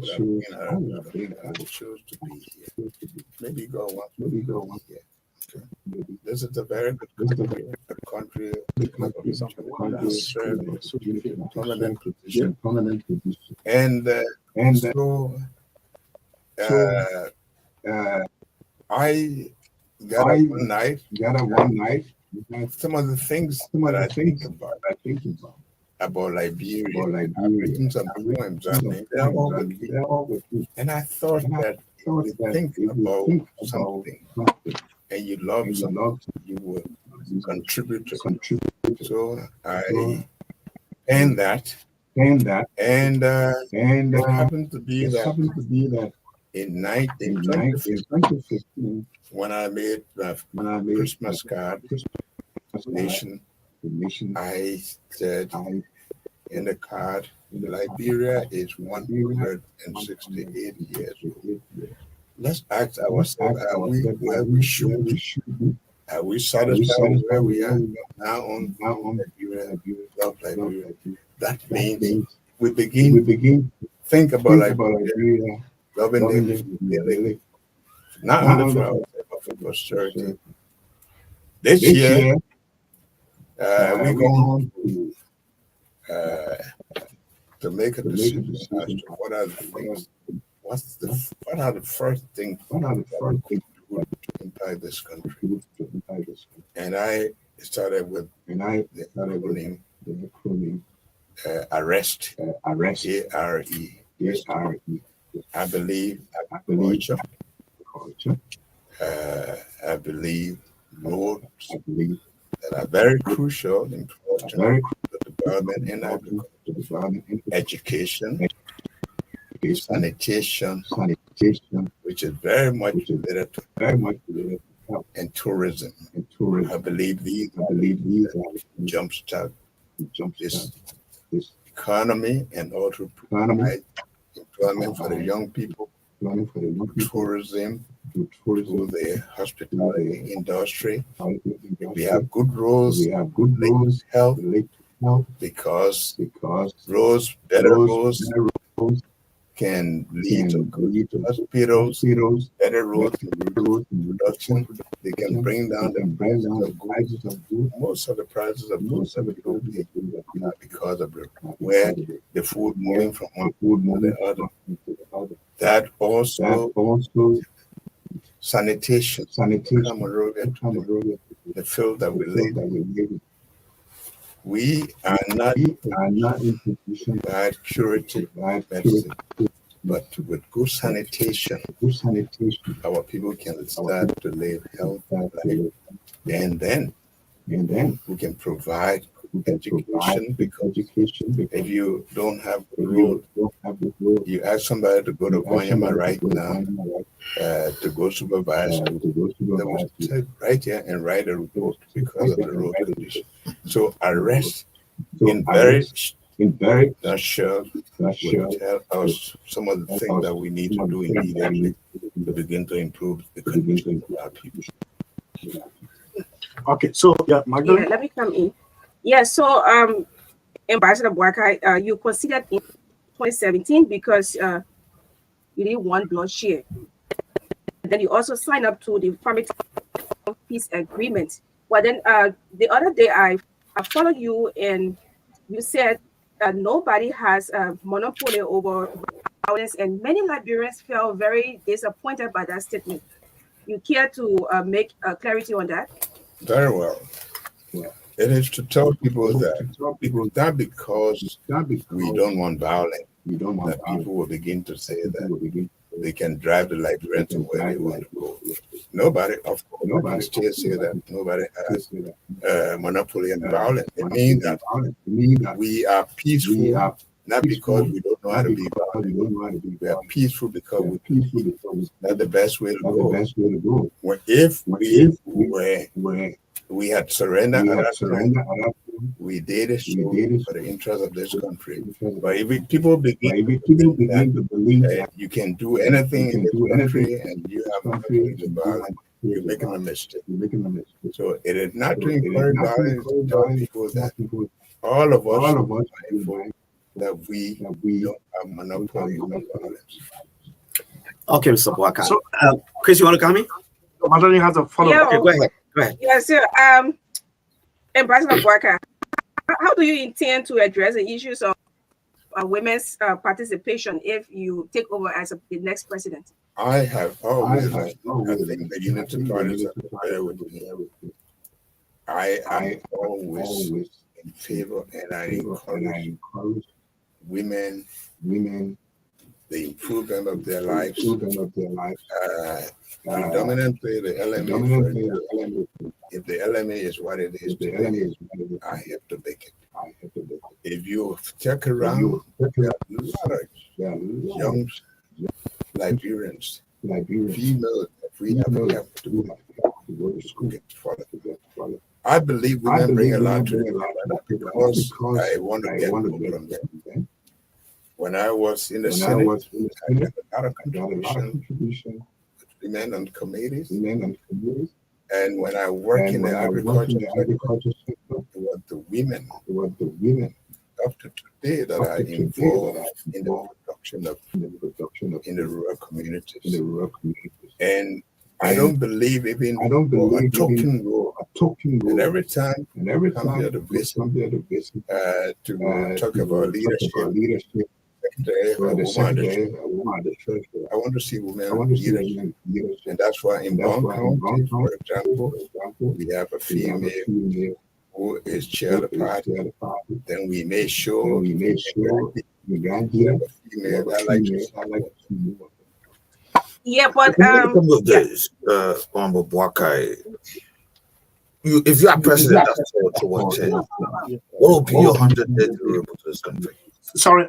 be here. Maybe go one here. This is a very good country, permanent position. And so I got up one night. Some of the things that I think about Liberia. I've written some poems. I mean, they're all good. And I thought that if you think about something and you love something, you will contribute to it. So I penned that. And it happened to be that in 2015, when I made my Christmas card, nation, I said in the card, Liberia is 168 years old. let's ask ourselves, are we where we should be? Are we satisfied with where we are now on Liberia? That means we begin think about Liberia, loving them, not only for ourselves, but for posterity. This year, we're going to make a decision as to what are the things, what are the first things that we do to impact this country. And I started with the acronym ARREST, A-R-E. I believe culture. I believe roads that are very crucial in the development in agriculture, education, sanitation, which is very much related to and tourism. I believe these jumpstart this economy and also provide employment for the young people, tourism, through the hospitality industry. We have good roads, health, because better roads can lead to good hospitals, better roads, production. They can bring down the prices of goods. Most of the prices of goods because of where the food moving from one food to the other. That also sanitation, the field that we live in. We are not in position to provide curative medicine, but with good sanitation, our people can start to live healthy life, and then we can provide education. Because if you don't have the road, you ask somebody to go to Guayama right now to go supervise, they will sit right here and write a report because of the road condition. So ARREST in very nutshell will tell us some of the things that we need to do immediately to begin to improve the condition of our people. Okay, so Magdalene. Yeah, let me come in. Yeah, so Ambassador Boakai, you considered in 2017 because you didn't want bloodshed. And then you also signed up to the Family Peace Agreement. Well, then the other day I followed you and you said nobody has a monopoly over violence, and many Liberians felt very disappointed by that statement. You care to make clarity on that? Very well. It is to tell people that not because we don't want violence, that people will begin to say that they can drive the Liberians to where they want to go. Nobody, of course, nobody still say that nobody has monopoly on violence. It means that we are peaceful, not because we don't know how to be violent. We are peaceful because that's the best way to go. If we had surrendered at that time, we did it for the interest of this country. But if people begin to believe that you can do anything in this country and you have nothing to violence, you're making a mistake. So it is not to encourage violence, to tell people that all of us that we don't have monopoly on violence. Okay, Mr. Boakai. So, Chris, you want to come in? Magdalene has a follow-up. Yeah, okay, go ahead. Go ahead. Yeah, so Ambassador Boakai, how do you intend to address the issues of women's participation if you take over as the next president? I have always, I think the Unity Parties are there with me. I am always in favor, and I encourage women, the improvement of their lives. Predominantly the LMA. If the LMA is what it is today, I have to make it. If you check around, there are a lot of young Liberians, female, we have to go to school for it. I believe women bring a lot to it because I want to get over from them. When I was in the Senate, I got a lot of contribution women on committees. And when I work in the agriculture sector, it was the women up to today that are involved in the production of in the rural communities. And I don't believe even for a token role. And every time I come here to visit, to talk about leadership, I want to see women leadership. And that's why in Bond County, for example, we have a female who is chair of the party. Then we make sure we have a female that likes to yeah, but with this, Honorable Boakai, if you are president after toward 10, what will be your 100 days deliverable to this country? Sorry,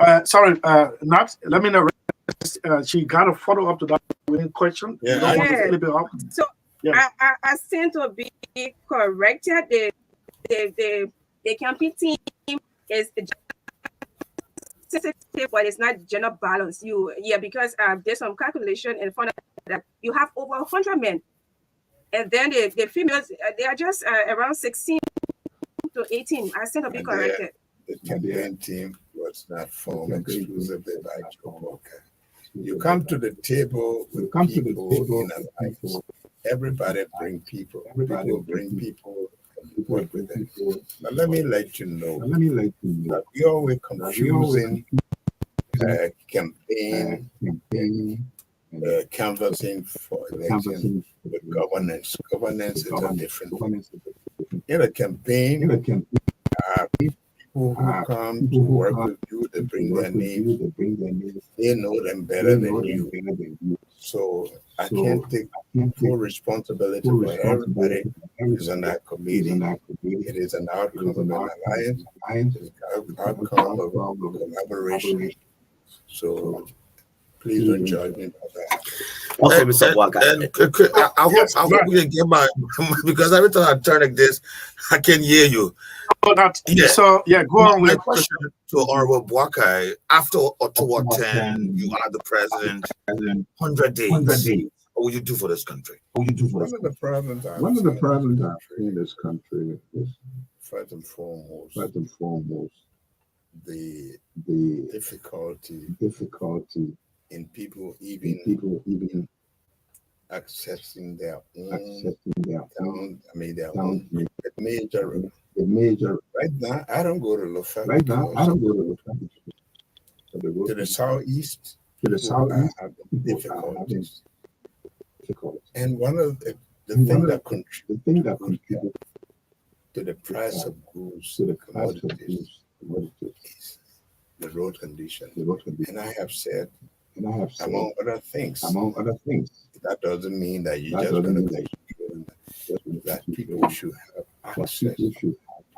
Nat, let me know. She got a follow up to that question. Yeah. So yeah. I seem to be corrected. The campaign team is sensitive, but it's not gender balance. Because there's some calculation and found out that you have over 100 men, and then the females they are just around 16 to 18. I seem to be corrected. The campaign team was not formed exclusively by Joe Walker. You come to the table with people in alliance. Everybody bring people. People bring people and work with them. But let me let you know that we always confusing campaign, canvassing for election with governance. Governance is a different thing. In a campaign, people who come to work with you, they bring their names. They know them better than you. So I can't take full responsibility for everybody who's on that committee. It is an outcome of an alliance. It's an outcome of collaboration. So please don't judge me about that. Okay, Mr. Boakai. I hope we can get my because every time I turn like this, I can hear you. So go on with my question to Honorable Boakai. After October 10, you are the president. 100 days. What will you do for this country? One of the problems I see in this country is first and foremost the difficulty in people even accessing their own major. Right now, I don't go to Lofa. To the southeast, have difficulties. And one of the things that contribute to the price of goods, to the commodities, is the road condition. And I have said, among other things, that doesn't mean that you just going to make sure that people should have access to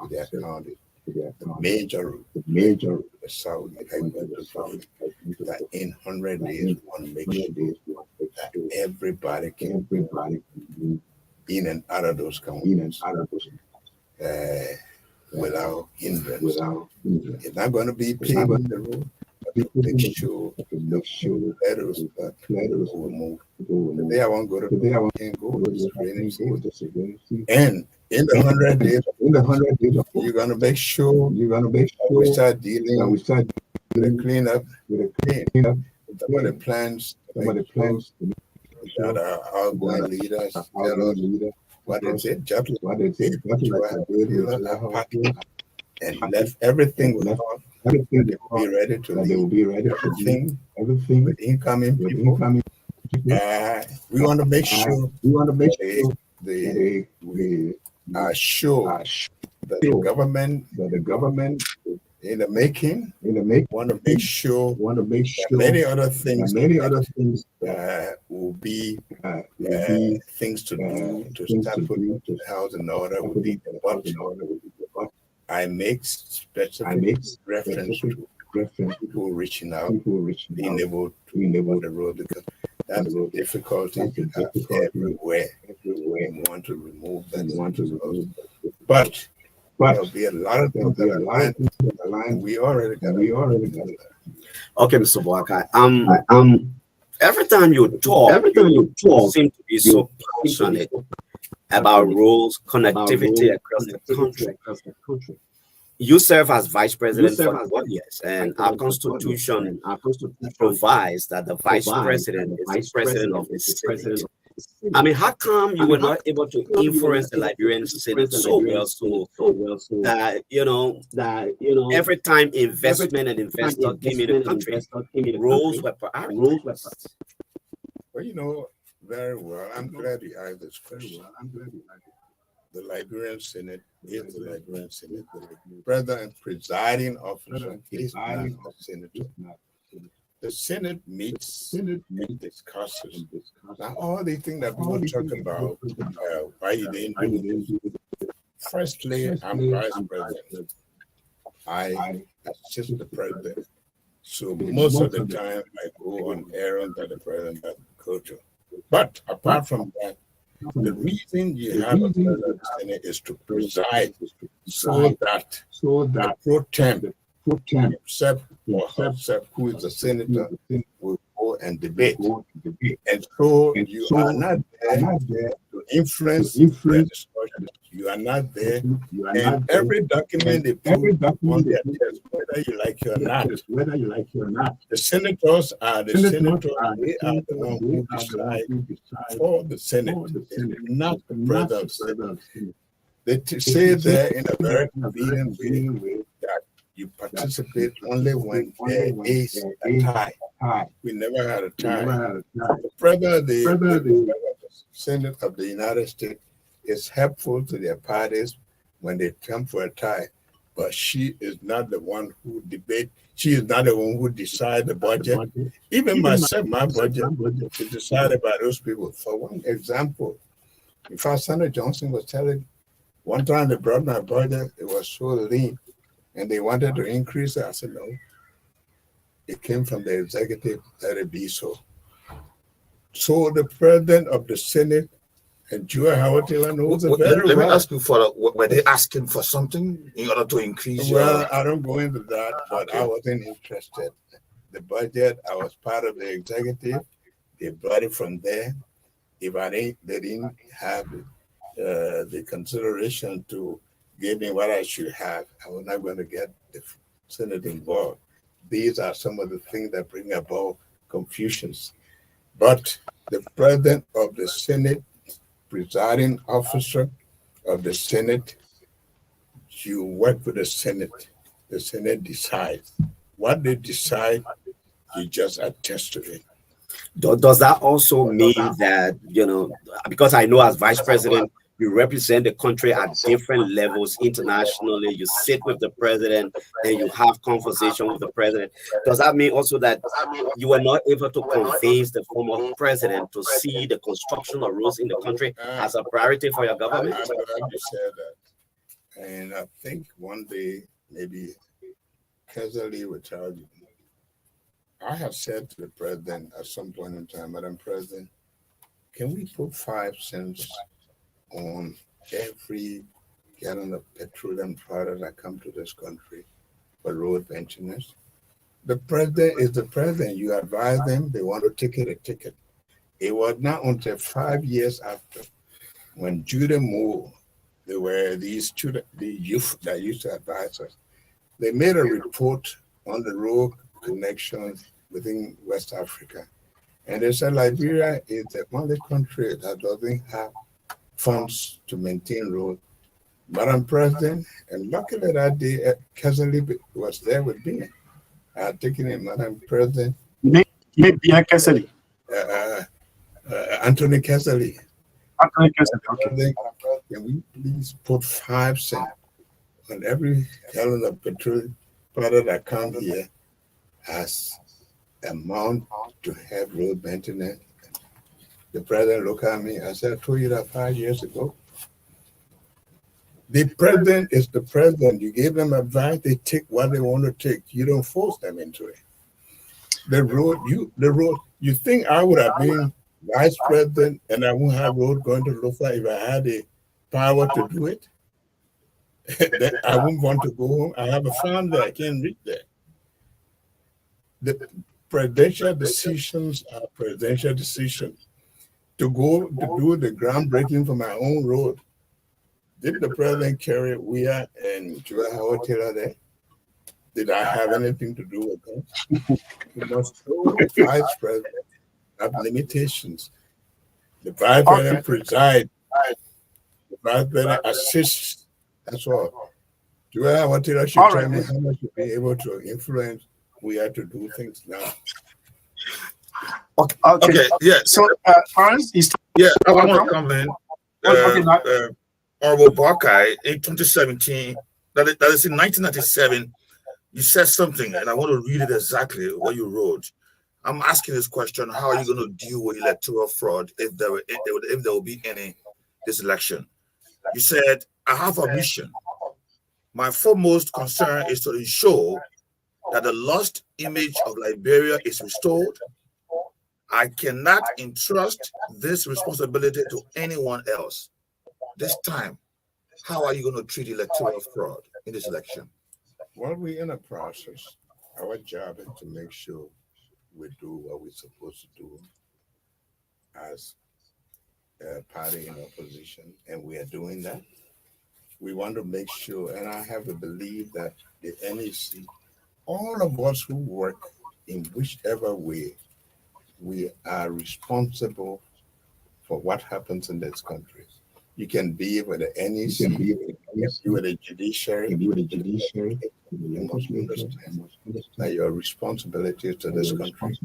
their county. The major the South, that in 100 days, one makes sure that everybody can in and out of those counties without hindrance. It's not going to be paving the road, but to make sure the letters will move. Today I won't go to the can't go to the training season. And in the 100 days, you're going to make sure we start dealing with the cleanup, some of the plans that are outgoing leaders tell us what is it, just what is it, and left everything with they will be ready to lead everything with incoming people. We want to make sure we are sure that the government in the making want to make sure that many other things will be things to do to start putting the house in order will be the budget. I make specific reference to people reaching out, being able to on the road, because that's a difficulty you have everywhere. We want to remove that. But there'll be a lot of things that align. We already got that. Okay, Mr. Boakai. every time you talk, you seem to be so passionate about roads, connectivity across the country. You serve as vice president for 4 years, and our constitution provides that the vice president is the president of the Senate. I mean, how come you were not able to influence the Liberian Senate so well, that every time investment and investor came in the country, roads were prioritized? Well, you know very well. I'm glad you asked this question. The Liberian Senate is the Liberian Senate. The president and presiding officer is not a senator. The Senate meets and discusses. Now, all the things that people talk about, why you didn't do it. Firstly, I'm vice president. I assist the president. So most of the time, I go on errands that the president doesn't go to. But apart from that, the reason you have a president of the Senate is to preside so that the pro temp himself or herself, who is the senator, will go and debate. And so you are not there to influence the discussion. You are not there. And every document they put on their desk, whether you like it or not, the senators are the senators. They are the ones who decide for the Senate. It's not the president of the Senate. They say there in a very convenient way that you participate only when there is a tie. We never had a tie. The president of the Senate of the United States is helpful to their parties when they come for a tie, but she is not the one who debate. She is not the one who decides the budget. Even myself, my budget is decided by those people. For one example, in fact, Senator Johnson was telling one time they brought my budget, it was so lean, and they wanted to increase it. I said, no, it came from the executive, let it be so. So the president of the Senate and Joe Howard Taylor knows it very well. Let me ask you, were they asking for something in order to increase Well, I don't go into that, but I wasn't interested. The budget, I was part of the executive. They brought it from there. If they didn't have the consideration to give me what I should have, I was not going to get the Senate involved. These are some of the things that bring about confusions. But the president of the Senate, presiding officer of the Senate, you work with the Senate. The Senate decides. What they decide, you just attest to it. Does that also mean that, because I know as vice president, you represent the country at different levels internationally, you sit with the president and you have conversation with the president. Does that mean also that you were not able to convince the former president to see the construction of roads in the country as a priority for your government? I'm glad you said that. And I think one day, maybe Kesley will tell you, I have said to the president at some point in time, Madam President, can we put 5 cents on every gallon of petroleum product that come to this country for road maintenance? The president is the president. You advise them, they want to ticket a ticket. It was not until 5 years after, when Judah Moore, there were the youth that used to advise us. They made a report on the road connections within West Africa. And they said Liberia is the only country that doesn't have funds to maintain roads. Madam President, and luckily that day, Kesley was there with me. I had taken him, Madam President. Kesley. Anthony Kesley. Anthony Kesley, okay. Can we please put 5 cents on every gallon of petrol product that comes here as amount to have road maintenance? The president looked at me. I said, I told you that 5 years ago. The president is the president. You gave them advice, they take what they want to take. You don't force them into it. The road, you think I would have been vice president and I won't have road going to Lofa if I had the power to do it? Then I wouldn't want to go home. I have a farm that I can't reach there. The presidential decisions are presidential decisions. To go to do the groundbreaking for my own road, did the president carry Weah and Joel Howard Taylor there? Did I have anything to do with that? You must show the vice president have limitations. The vice president presides, the vice president assists. That's all. Joel Howard Taylor should tell me how much to be able to influence Weah to do things now. Okay, yeah. So, Ernst, yeah, I want to comment. Honorable Buckeye in 2017, that is in 1997, you said something, and I want to read it exactly what you wrote. I'm asking this question: how are you going to deal with electoral fraud if there will be any this election? You said, I have a mission. My foremost concern is to ensure that the lost image of Liberia is restored. I cannot entrust this responsibility to anyone else. This time, how are you going to treat electoral fraud in this election? While we're in a process, our job is to make sure we do what we're supposed to do as a party in opposition, and we are doing that. We want to make sure, and I have to believe that the NEC, all of us who work in whichever way, we are responsible for what happens in this country. You can be with the NEC, you can be with the judiciary, you must understand that your responsibility to this country.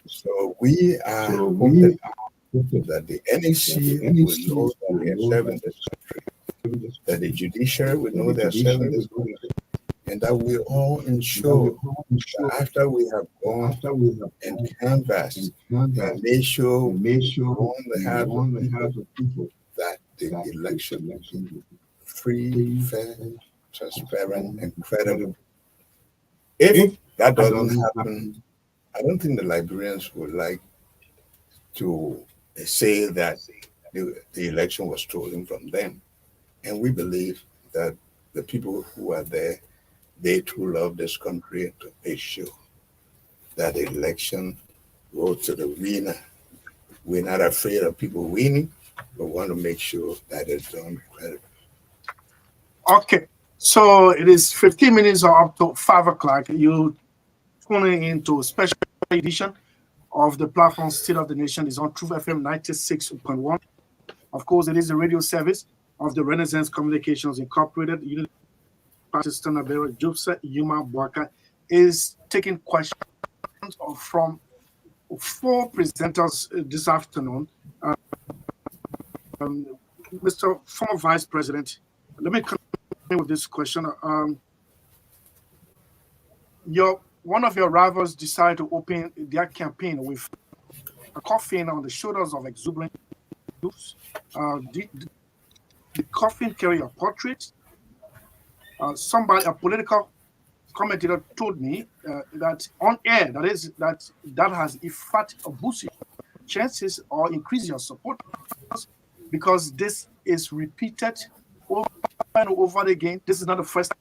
So we are hoping that the NEC will know that we are serving this country, that the judiciary will know they are serving this country, and that we all ensure that after we have gone and canvassed and made sure on behalf of people that the election is free, fair, transparent, and credible. If that doesn't happen, I don't think the Liberians would like to say that the election was stolen from them. And we believe that the people who are there, they too love this country, to make sure that the election goes to the winner. We're not afraid of people winning, but want to make sure that it's done credibly. Okay, so it is 15 minutes or up to 5 o'clock. You tuning into a special edition of the platform State of the Nation. Is on Truth FM 96.1. Of course, it is the radio service of the Renaissance Communications Incorporated. Unit Pakistan Abera Jobsa Yuma Bwaka is taking questions from 4 presenters this afternoon. Mr. Former Vice President, let me continue with this question. One of your rivals decided to open their campaign with a coffin on the shoulders of exuberant youths. Did the coffin carry a portrait? A political commentator told me that on air, that has in fact boosted chances or increase your support, because this is repeated over and over again. This is not the first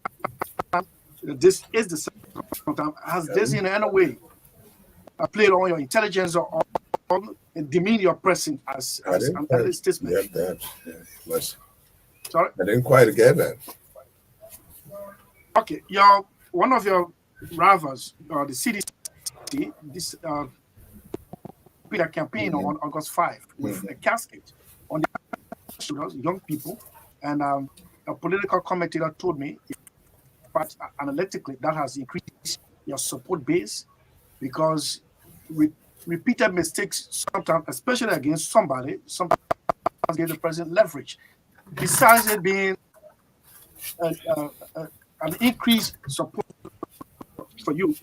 time. This is the second time. Has this in any way played on your intelligence or demean your pressing as an early statement? Sorry? I didn't quite get that. Okay, one of your rivals, the CDC, this did a campaign on August 5 with a casket on the shoulders, young people, and a political commentator told me, but analytically, that has increased your support base, because repeated mistakes sometimes, especially against somebody, sometimes give the president leverage. Besides it being an increased support for you,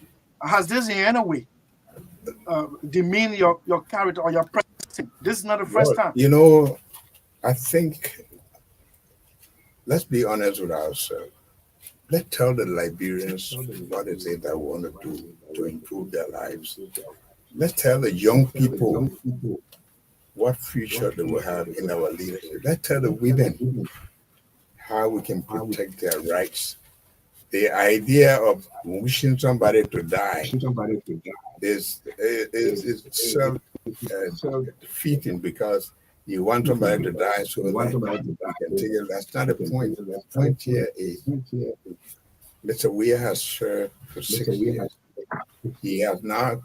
has this in any way demean your character or your president? This is not the first time. You know, I think, let's be honest with ourselves. Let's tell the Liberians what is it that we want to do to improve their lives. Let's tell the young people what future they will have in our leadership. Let's tell the women how we can protect their rights the idea of wishing somebody to die is self-defeating because you want somebody to die so that you can take it. That's not the point. The point here is Mr. Weir has served for 6 years. He has now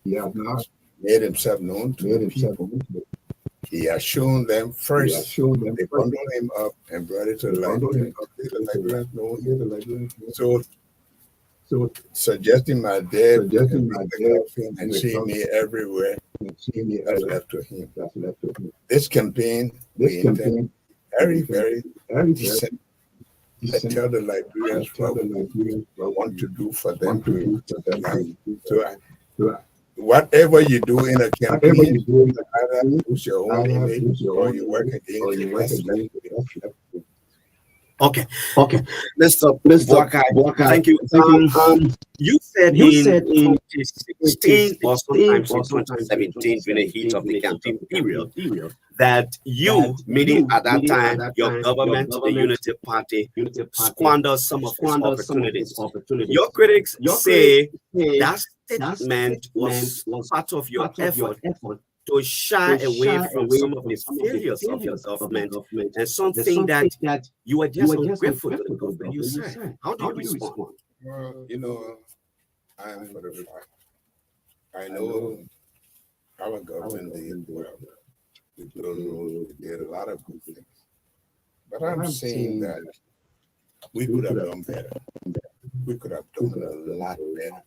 made himself known to the people. He has shown them first. They bundled him up and brought it to the Liberians. So suggesting my death and seeing me everywhere, that's left to him. This campaign, we intend very, very decent. I tell the Liberians what we want to do for them. So whatever you do in a campaign, either push your own image or you work against it. Okay. Mr. Walker, thank you. You said in 2016 or sometimes in 2017, during the heat of the campaign period, that you, meaning at that time, your government, the Unity Party, squandered some of its opportunities. Your critics say that statement was part of your effort to shy away from some of the failures of your government and something that you were just ungrateful to the government you said. How do you respond? Well, you know, I am for the fact. I know our government did well. We did a lot of good things. But I'm saying that we could have done better. We could have done a lot better.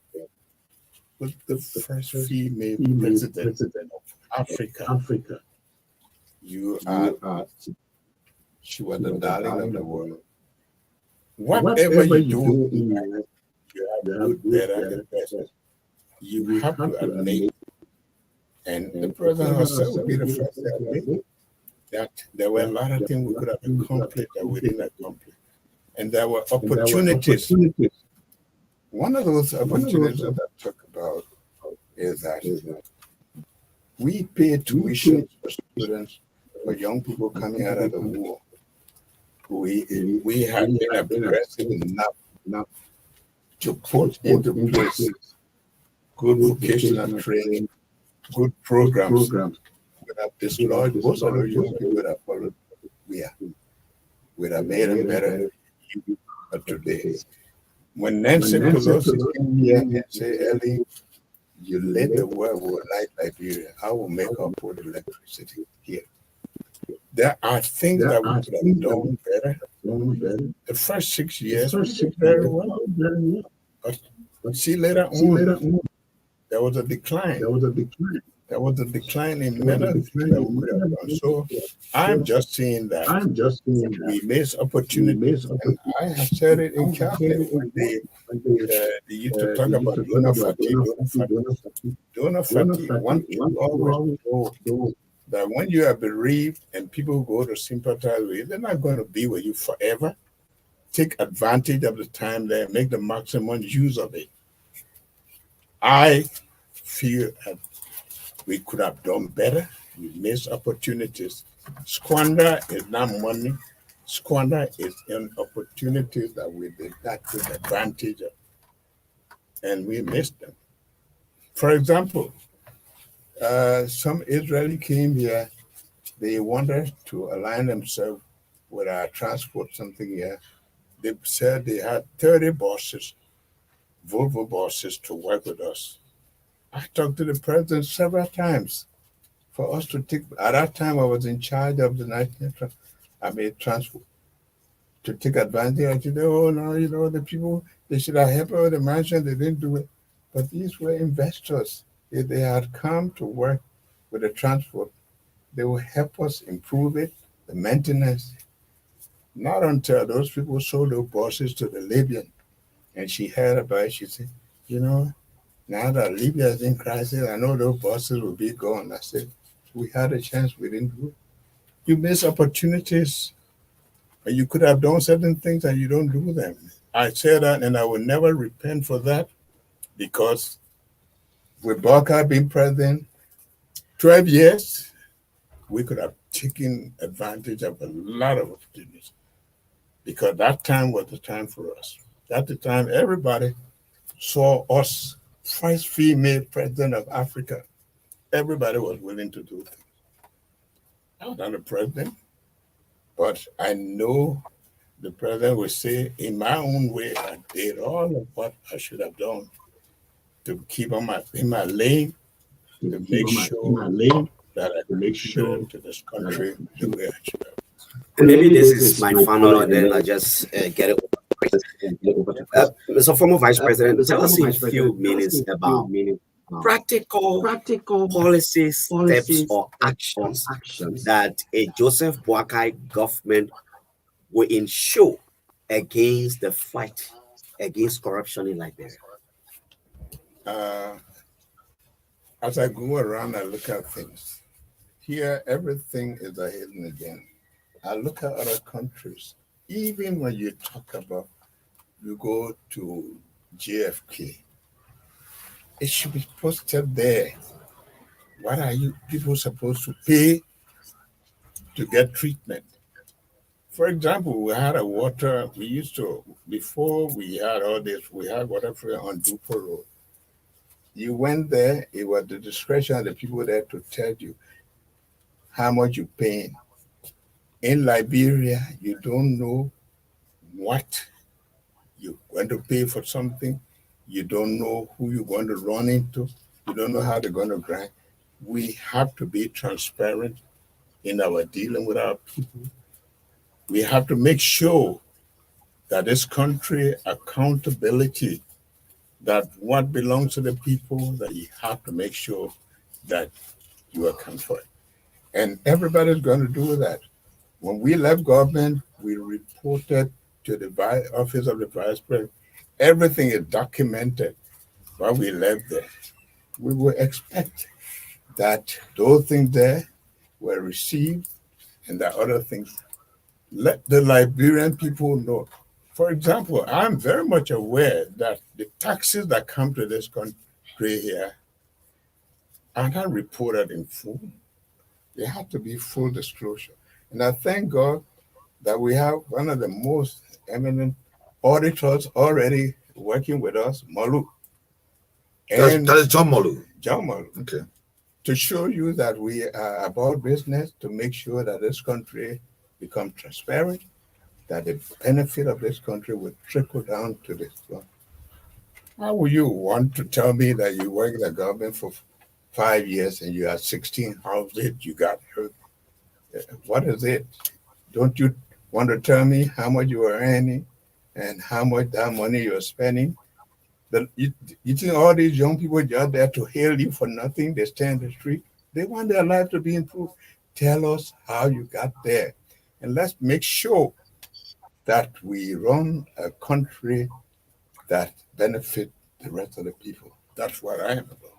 Was the first female president of Africa. You are, she was the darling of the world. Whatever you do in life, you have good, better, and best. You have to admit, and the president herself will be the first to admit that there were a lot of things we could have accomplished that we didn't accomplish. And there were opportunities. One of those opportunities that I talk about is that we pay tuition for students, for young people coming out of the war. We have been aggressive enough to put into place good vocational training, good programs that have dislodged most of the young people that followed. We have made them better today. When Nancy Pelosi came here and said, Ellie, you let the world like Liberia, I will make up for the electricity here. There are things that we could have done better. The first 6 years, we did very well. But see, later on, there was a decline. There was a decline in many things that we could have done. So I'm just saying that we missed opportunities. And I have said it in cabinet when they used to talk about donor fatigue. One thing always know that when you are bereaved and people go to sympathize with you, they're not going to be with you forever. Take advantage of the time there, make the maximum use of it. I feel that we could have done better. We missed opportunities. Squander is not money. Squander is an opportunity that we did not take advantage of. And we missed them. For example, some Israeli came here. They wanted to align themselves with our transport, something here. They said they had 30 buses, Volvo buses, to work with us. I talked to the president several times for us to take. At that time, I was in charge of the national transport to take advantage. Oh no, the people, they should have helped with the mansion. They didn't do it. But these were investors. If they had come to work with the transport, they will help us improve it, the maintenance. Not until those people sold those buses to the Libyan, and she heard about it. She said, now that Libya is in crisis, I know those buses will be gone. I said, we had a chance, we didn't do it. You miss opportunities, and you could have done certain things and you don't do them. I say that, and I will never repent for that, because with Barker being president, 12 years, we could have taken advantage of a lot of opportunities, because that time was the time for us. At the time, everybody saw us first female president of Africa. Everybody was willing to do things. I was not the president, but I know the president would say, in my own way, I did all of what I should have done to keep in my lane, to make sure that I contributed to this country the way I should have. Maybe this is my final note, then I just get it. So, former Vice President, tell us in a few minutes about practical policies, steps, or actions that a Joseph Boakai government will ensure against the fight against corruption in Liberia. As I go around, I look at things. Here, everything is a hidden again. I look at other countries. Even when you talk about, you go to JFK, it should be posted there. What are you people supposed to pay to get treatment? For example, we had a water, we used to, before we had all this, we had water free on Dupo Road. You went there, it was the discretion of the people there to tell you how much you're paying. In Liberia, you don't know what you're going to pay for something. You don't know who you're going to run into. You don't know how they're going to grant. We have to be transparent in our dealing with our people. We have to make sure that this country, accountability, that what belongs to the people, that you have to make sure that you account for it. And everybody's going to do that. When we left government, we reported to the office of the vice president. Everything is documented while we left there. We will expect that those things there were received and that other things. Let the Liberian people know. For example, I'm very much aware that the taxes that come to this country here are not reported in full. They have to be full disclosure. And I thank God that we have one of the most eminent auditors already working with us, Malu. And that is John Malu. John Malu. Okay. To show you that we are about business, to make sure that this country becomes transparent, that the benefit of this country will trickle down to this one. How will you want to tell me that you work in the government for 5 years and you have 16 houses you got hurt? What is it? Don't you want to tell me how much you are earning and how much that money you're spending? You think all these young people out there to hail you for nothing? They stand in the street. They want their life to be improved. Tell us how you got there. And let's make sure that we run a country that benefit the rest of the people. That's what I am about.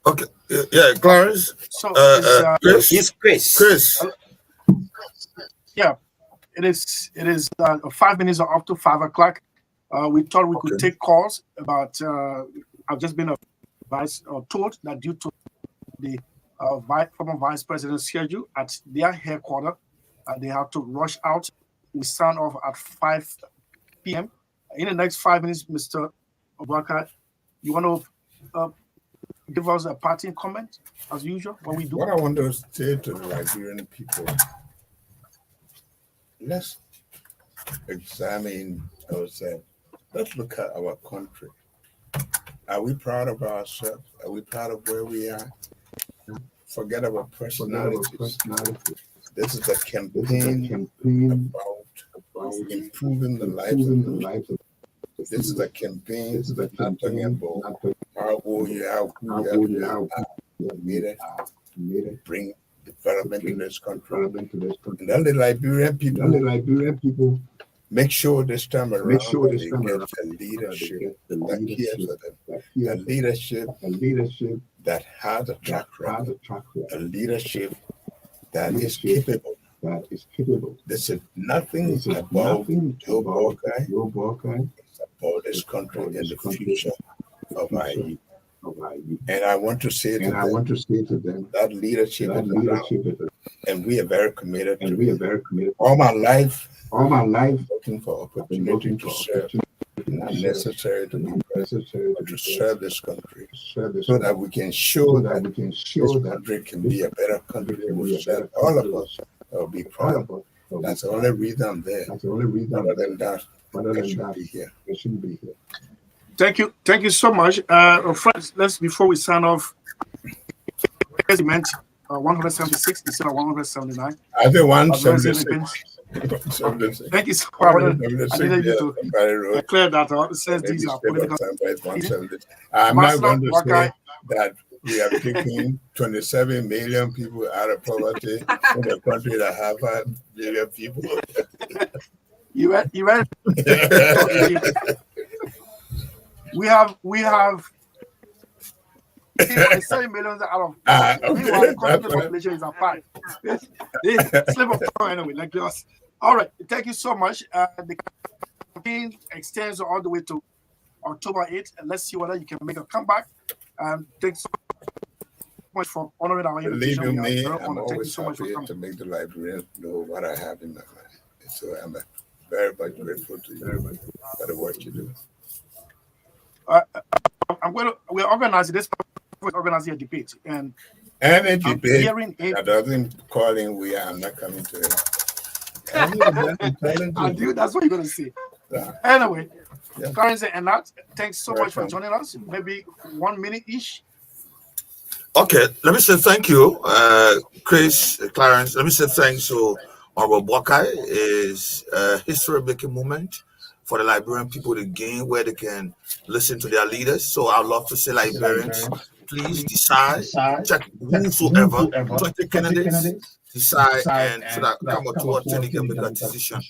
Okay. Yeah, Clarence. So Chris. Yeah, it is 5 minutes or up to 5 o'clock. We thought we could take calls about. I've just been told that due to the former vice president's schedule at their headquarters, they have to rush out. We sign off at 5 p.m. In the next 5 minutes, Mr. Obaka, you want to give us a parting comment as usual? What we do? What I want to say to the Liberian people, let's examine ourselves. Let's look at our country. Are we proud of ourselves? Are we proud of where we are? Forget our personalities. This is a campaign about improving the lives of the people. This is a campaign not talking about how old you are, who you are, bring development in this country. And then the Liberian people make sure this time around they get a leadership that cares for them, a leadership that has a track record, a leadership that is capable. This is nothing about Joe Boakai. It's about this country and the future of our youth. And I want to say to them that leadership is around, and we are very committed. All my life, looking for opportunity to serve not necessary to be president, but to serve this country, so that we can show that this country can be a better country. All of us will be proud. That's the only reason I'm there. Other than that, I shouldn't be here. Thank you so much. Friends, before we sign off, meant 176 instead of 179. I think 176. Thank you so much. I needed you to clear that out. It says these are political. I'm not going to say that we have taken 27 million people out of poverty in a country that have 5 million people. You read? We have 7 million out of the population is at 5. They slip of tongue anyway, like yours. All right, thank you so much. The campaign extends all the way to October 8th, and let's see whether you can make a comeback. Thanks so much for honoring our invitation. Believe me, I'm always happy to make the librarians know what I have in my mind. So I'm very much grateful to you for the work you do. We're organizing this. We're organizing a debate, and any debate that doesn't call in, I'm not coming to it. That's what you're gonna see. Yeah. Anyway, Clarence and Nat, thanks so much for joining us. Maybe 1 minute each. Okay, let me say thank you, Chris, Clarence. Let me say thanks to Honorable Buckeye. Is a history-making moment for the Liberian people to gain where they can listen to their leaders. So I'd love to say, Liberians, please decide, check whosoever, 20 candidates, decide, and so that come towards and you can make a decision.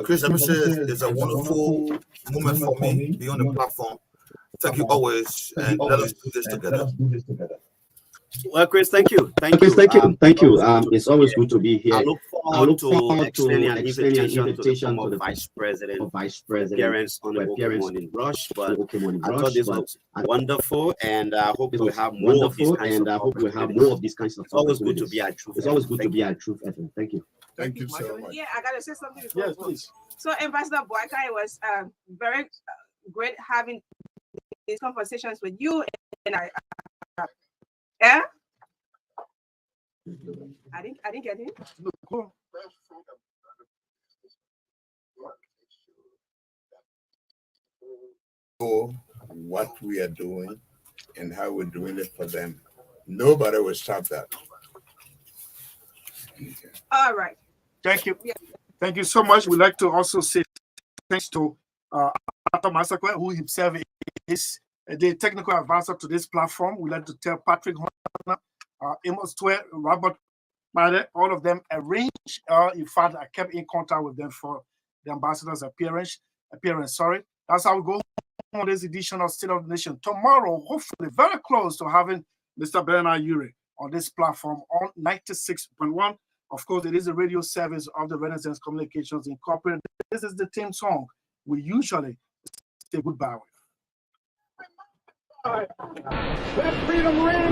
Chris, let me say it's a wonderful moment for me to be on the platform. Thank you always, and let us do this together. Well, Chris, thank you. Thank you. It's always good to be here. I look forward to extending an invitation to the Vice President appearance on the Morning Rush. But I thought this was wonderful, and I hope we will have more of these kinds of It's always good to be at Truth. It's always good to be at Truth. Thank you. Thank you so much. Yeah, I gotta say something. Yes, please. So, Ambassador Boyka, it was very great having these conversations with you, and I. Yeah, I didn't get it. What we are doing and how we're doing it for them. Nobody will stop that. All right. Thank you. Yeah. Thank you so much. We'd like to also say thanks to Arthur Masakwe, who himself is the technical advisor to this platform. We'd like to tell Patrick Horner, Amos Twe, Robert Made, all of them arranged. In fact, I kept in contact with them for the ambassador's appearance. That's how we go on this edition of State of the Nation. Tomorrow, hopefully, very close to having Mr. Bernard Ure on this platform on 96.1. Of course, it is a radio service of the Renaissance Communications Incorporated. This is the theme song we usually say goodbye with. Let freedom ring.